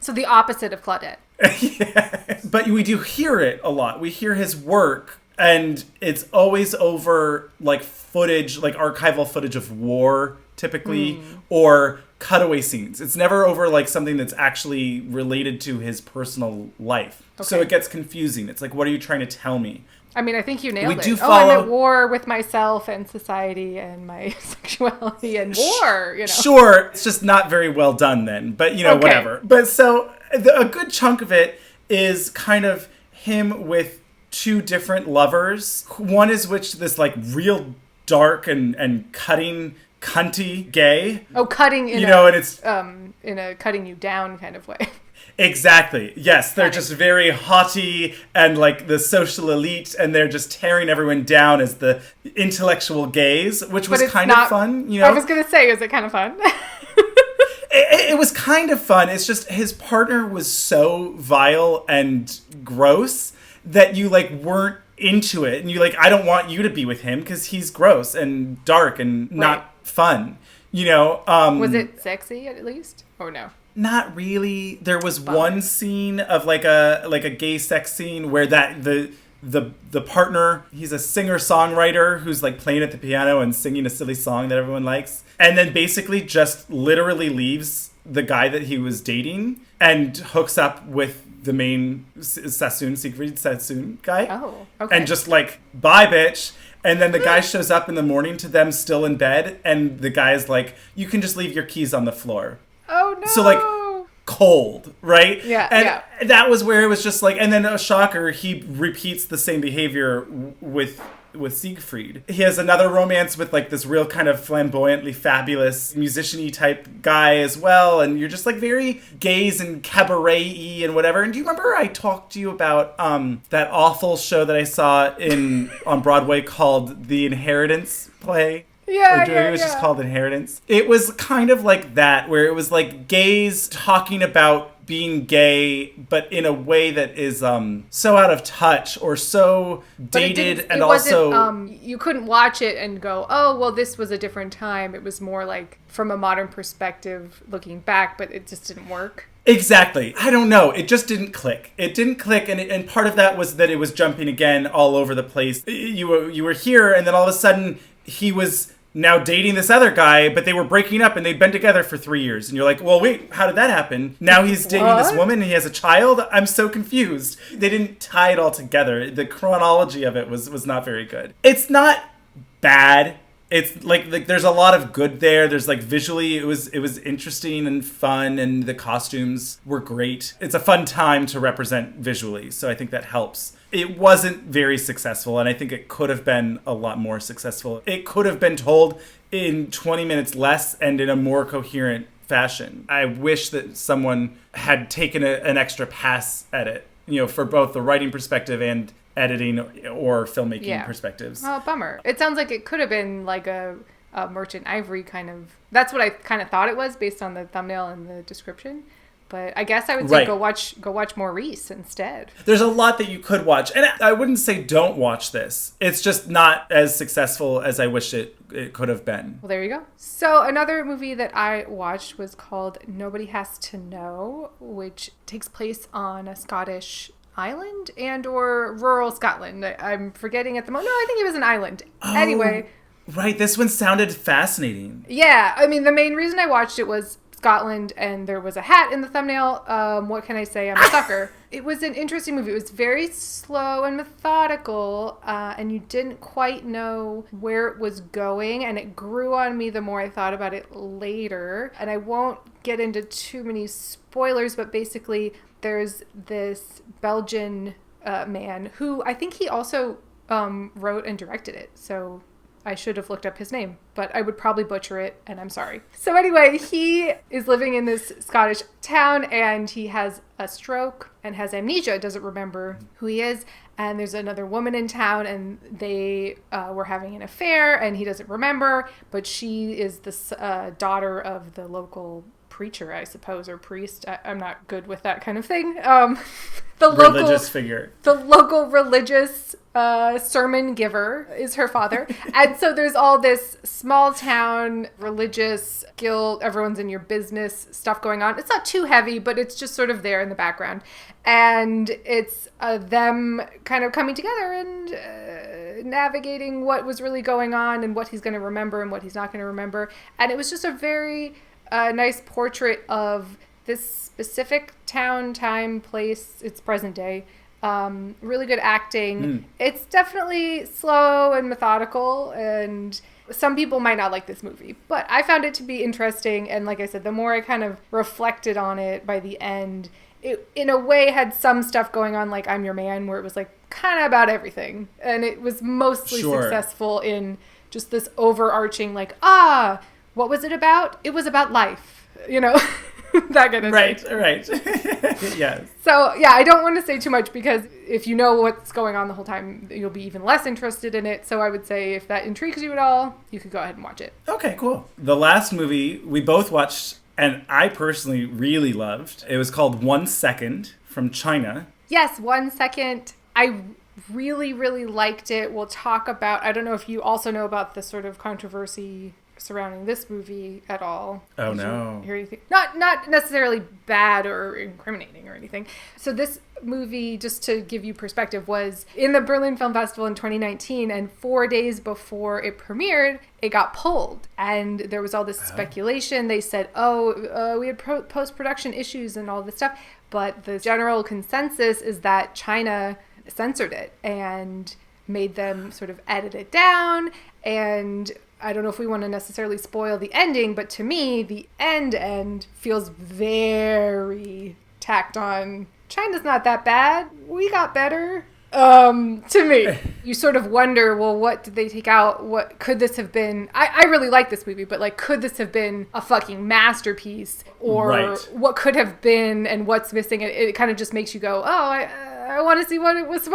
So the opposite of Claudette. Yeah. But we do hear it a lot. We hear his work, and it's always over like footage, like archival footage of war, typically, or cutaway scenes. It's never over like something that's actually related to his personal life. Okay. So it gets confusing. It's like, what are you trying to tell me? I mean, I think you nailed it. I'm at war with myself and society and my sexuality and war, Sure, it's just not very well done then, but, whatever. But so a good chunk of it is kind of him with two different lovers. One is this, like, real dark and cutting, cunty gay. Oh, cutting in and it's in a cutting you down kind of way. Exactly. Yes, they're just very haughty and like the social elite, and they're just tearing everyone down as the intellectual gays, which was kind of fun. I was going to say, is it kind of fun? It was kind of fun. It's just his partner was so vile and gross that you like weren't into it, and you like, I don't want you to be with him because he's gross and dark and not fun. Was it sexy at least, or no? Not really. There was one scene of like a gay sex scene where the partner, he's a singer-songwriter who's like playing at the piano and singing a silly song that everyone likes, and then basically just literally leaves the guy that he was dating and hooks up with the main Siegfried Sassoon guy. Oh, okay. And just like, bye, bitch. And then the guy shows up in the morning to them still in bed, and the guy is like, you can just leave your keys on the floor. Oh, no. So, like, cold, right? Yeah, and that was where it was just like, and then a shocker, he repeats the same behavior with with Siegfried. He has another romance with like this real kind of flamboyantly fabulous musician-y type guy as well. And you're just like very gaze and cabaret-y and whatever. And do you remember I talked to you about that awful show that I saw on Broadway called The Inheritance Play? Yeah, It was just called Inheritance. It was kind of like that, where it was like gays talking about being gay, but in a way that is so out of touch or so dated, and also you couldn't watch it and go, oh, well, this was a different time. It was more like from a modern perspective looking back, but it just didn't work. Exactly. I don't know. It just didn't click. It didn't click, and part of that was that it was jumping again all over the place. You were here, and then all of a sudden he was now dating this other guy, but they were breaking up and they'd been together for 3 years. And you're like, well, wait, how did that happen? Now he's dating this woman and he has a child? I'm so confused. They didn't tie it all together. The chronology of it was not very good. It's not bad. It's like there's a lot of good there. There's like visually it was interesting and fun, and the costumes were great. It's a fun time to represent visually, so I think that helps. It wasn't very successful, and I think it could have been a lot more successful. It could have been told in 20 minutes less and in a more coherent fashion. I wish that someone had taken an extra pass at it, for both the writing perspective and editing or filmmaking perspectives. Oh, bummer. It sounds like it could have been like a Merchant Ivory kind of... That's what I kind of thought it was based on the thumbnail and the description. But I guess I would say go watch Maurice instead. There's a lot that you could watch. And I wouldn't say don't watch this. It's just not as successful as I wish it could have been. Well, there you go. So another movie that I watched was called Nobody Has to Know, which takes place on a Scottish island and or rural Scotland. I'm forgetting at the moment. No, I think it was an island. Oh, anyway. Right. This one sounded fascinating. Yeah. I mean, the main reason I watched it was Scotland, and there was a hat in the thumbnail. What can I say? I'm a sucker. It was an interesting movie. It was very slow and methodical, and you didn't quite know where it was going, and it grew on me the more I thought about it later. And I won't get into too many spoilers, but basically there's this Belgian man who I think he also wrote and directed it. So I should have looked up his name, but I would probably butcher it, and I'm sorry. So anyway, he is living in this Scottish town, and he has a stroke and has amnesia, doesn't remember who he is. And there's another woman in town, and they were having an affair, and he doesn't remember, but she is the daughter of the local preacher, I suppose, or priest. I'm not good with that kind of thing. The religious figure. The local religious sermon giver is her father. And so there's all this small town religious guilt, everyone's in your business stuff going on. It's not too heavy, but it's just sort of there in the background. And it's them kind of coming together and navigating what was really going on and what he's going to remember and what he's not going to remember. And it was just a very nice portrait of this specific town, time, place. It's present day. Really good acting. It's definitely slow and methodical, and some people might not like this movie, but I found it to be interesting. And like I said, the more I kind of reflected on it by the end, it in a way had some stuff going on like I'm Your Man, where it was like kind of about everything, and it was mostly successful in just this overarching like, what was it about? It was about life, that kind of thing. Right. Yes. So, yeah, I don't want to say too much, because if you know what's going on the whole time, you'll be even less interested in it. So I would say if that intrigues you at all, you could go ahead and watch it. Okay, cool. The last movie we both watched, and I personally really loved, it was called 1 Second, from China. Yes, 1 Second. I really, really liked it. We'll talk about, I don't know if you also know about the sort of controversy surrounding this movie at all. Oh, no. Hear anything? Not necessarily bad or incriminating or anything. So this movie, just to give you perspective, was in the Berlin Film Festival in 2019, and 4 days before it premiered, it got pulled. And there was all this speculation. They said, we had post-production issues and all this stuff. But the general consensus is that China censored it and made them sort of edit it down. And I don't know if we want to necessarily spoil the ending, but to me, the end feels very tacked on. China's not that bad. We got better. to me. You sort of wonder, well, what did they take out? What could this have been? I really like this movie, but like, could this have been a fucking masterpiece? Or what could have been and what's missing? It kind of just makes you go, oh, I want to see what it was, the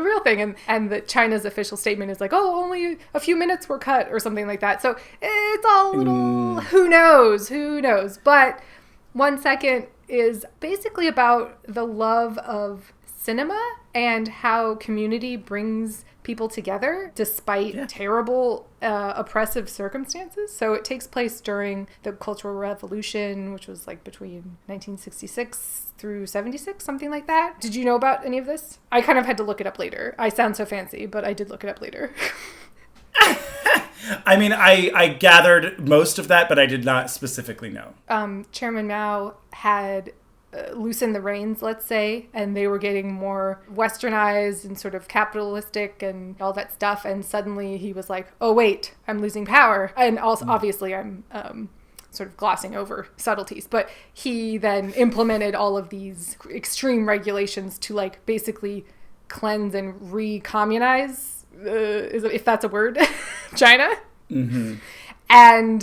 real thing. And the China's official statement is like, oh, only a few minutes were cut or something like that. So it's all a little, who knows? But 1 Second is basically about the love of cinema and how community brings people together despite terrible oppressive circumstances. So it takes place during the Cultural Revolution, which was like between 1966 through 76, something like that. Did you know about any of this? I kind of had to look it up later. I sound so fancy, but I did look it up later. I mean, I gathered most of that, but I did not specifically know. Chairman Mao had loosened the reins, let's say, and they were getting more westernized and sort of capitalistic and all that stuff. And suddenly he was like, oh, wait, I'm losing power. And also, obviously, I'm sort of glossing over subtleties. But he then implemented all of these extreme regulations to like basically cleanse and re-communize, if that's a word, China. Mm-hmm. And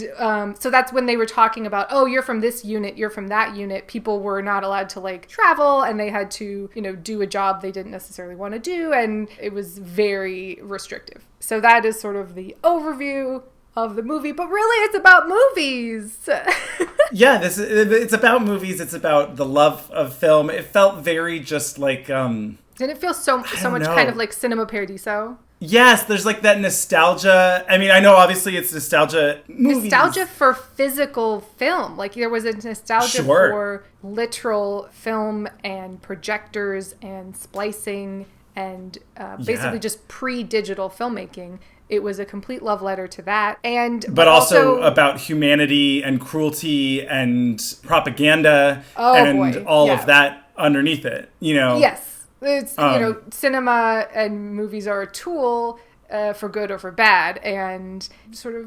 so that's when they were talking about, oh, you're from this unit, you're from that unit. People were not allowed to like travel, and they had to, do a job they didn't necessarily want to do. And it was very restrictive. So that is sort of the overview of the movie. But really, it's about movies. Yeah, it's about movies. It's about the love of film. It felt very just like... Didn't it feel so much kind of like Cinema Paradiso? Yes, there's like that nostalgia. I mean, I know obviously it's nostalgia. Nostalgia for physical film. Like there was a nostalgia for literal film and projectors and splicing and basically just pre-digital filmmaking. It was a complete love letter to that. But also about humanity and cruelty and propaganda and all of that underneath it, Yes. It's, cinema and movies are a tool for good or for bad, and sort of,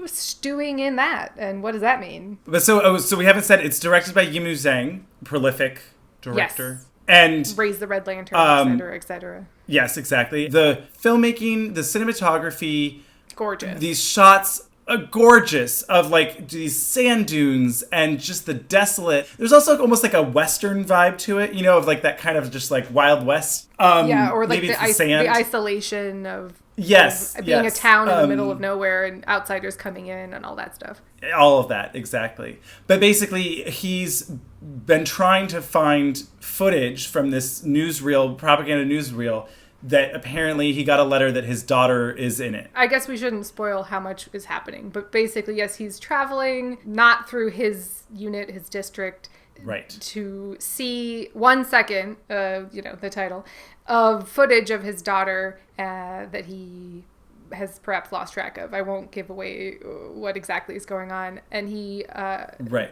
stewing in that. And what does that mean? But so we haven't said it's directed by Yimou Zhang, prolific director. Yes. And Raise the Red Lantern, et cetera, et cetera. Yes, exactly. The filmmaking, the cinematography. Gorgeous. These shots... gorgeous of like these sand dunes and just the desolate. There's also almost like a Western vibe to it, of like that kind of just like Wild West. Or like the isolation of being a town in the middle of nowhere and outsiders coming in and all that stuff. All of that, exactly. But basically, he's been trying to find footage from this propaganda newsreel. That apparently he got a letter that his daughter is in it. I guess we shouldn't spoil how much is happening. But basically, yes, he's traveling, not through his unit, his district. Right. To see 1 second, the title, of footage of his daughter that he has perhaps lost track of. I won't give away what exactly is going on. And he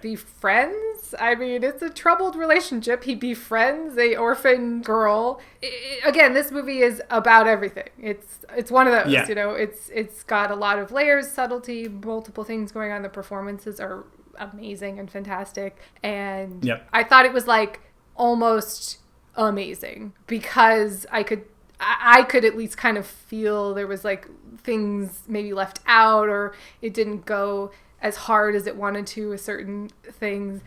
befriends, I mean, it's a troubled relationship. He befriends a orphan girl. Again, this movie is about everything. It's one of those, it's got a lot of layers, subtlety, multiple things going on. The performances are amazing and fantastic. And I thought it was like almost amazing because I could at least kind of feel there was like things maybe left out, or it didn't go as hard as it wanted to with certain things.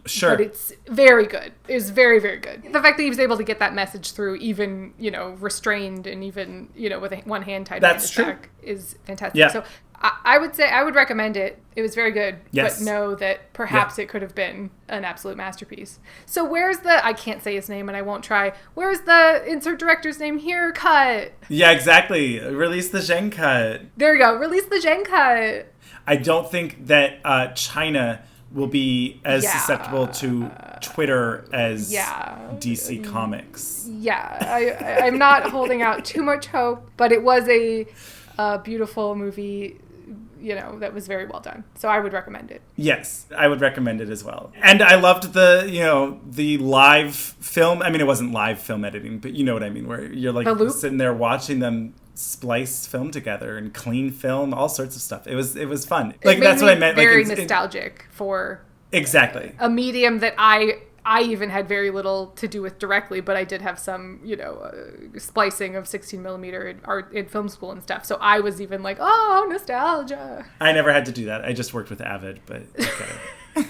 Sure. But it's very good. It was very, very good. The fact that he was able to get that message through, even, restrained and even, with one hand tied behind his back, is fantastic. Yeah. So I would say I would recommend it. It was very good. Yes. But know that perhaps it could have been an absolute masterpiece. So where's I can't say his name and I won't try. Where's the insert director's name here? Cut. Yeah, exactly. Release the Zheng cut. There you go. Release the Zheng cut. I don't think that China will be as susceptible to Twitter as DC Comics. Yeah, I'm not holding out too much hope, but it was a beautiful movie, that was very well done. So I would recommend it. Yes, I would recommend it as well. And I loved the live film. I mean, it wasn't live film editing, but you know what I mean, where you're like sitting there watching them splice film together and clean film, all sorts of stuff. It was fun. Like that's what I meant. Very nostalgic for exactly a medium that I I even had very little to do with directly, but I did have some, splicing of 16 millimeter in film school and stuff. So I was even like, oh, nostalgia. I never had to do that. I just worked with Avid, but okay.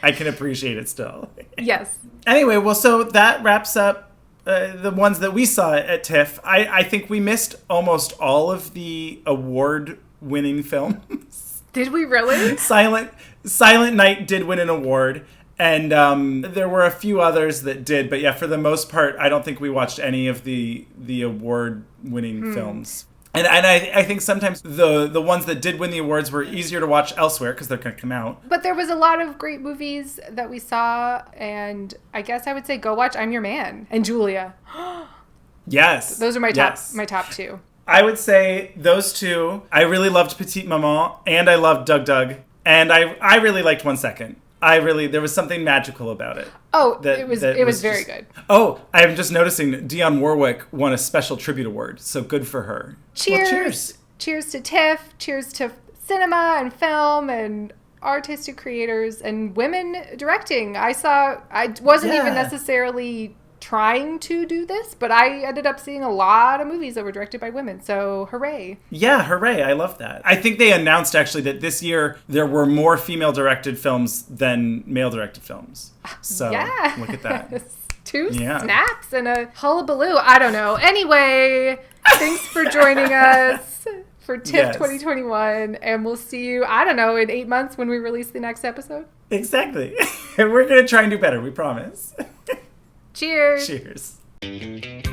I can appreciate it still. Yes. Anyway, well, so that wraps up the ones that we saw at TIFF. I think we missed almost all of the award-winning films. Did we really? Silent Night did win an award. And there were a few others that did, but yeah, for the most part, I don't think we watched any of the award-winning films. And I think sometimes the ones that did win the awards were easier to watch elsewhere because they're going to come out. But there was a lot of great movies that we saw, and I guess I would say go watch I'm Your Man and Julia. Yes. Those are my top two. I would say those two. I really loved Petite Maman, and I loved Doug, and I really liked 1 Second. There was something magical about it. Oh, it was very good. Oh, I'm just noticing Dionne Warwick won a special tribute award, so good for her. Cheers. Well, cheers. Cheers to TIFF. Cheers to cinema and film and artistic creators and women directing. I wasn't even necessarily trying to do this, but I ended up seeing a lot of movies that were directed by women, so hooray. Yeah, hooray. I love that. I think they announced actually that this year there were more female-directed films than male-directed films. So look at that. Two snaps and a hullabaloo. I don't know. Anyway, thanks for joining us for TIFF 2021, and we'll see you, I don't know, in 8 months when we release the next episode. Exactly. We're going to try and do better, we promise. Cheers. Cheers.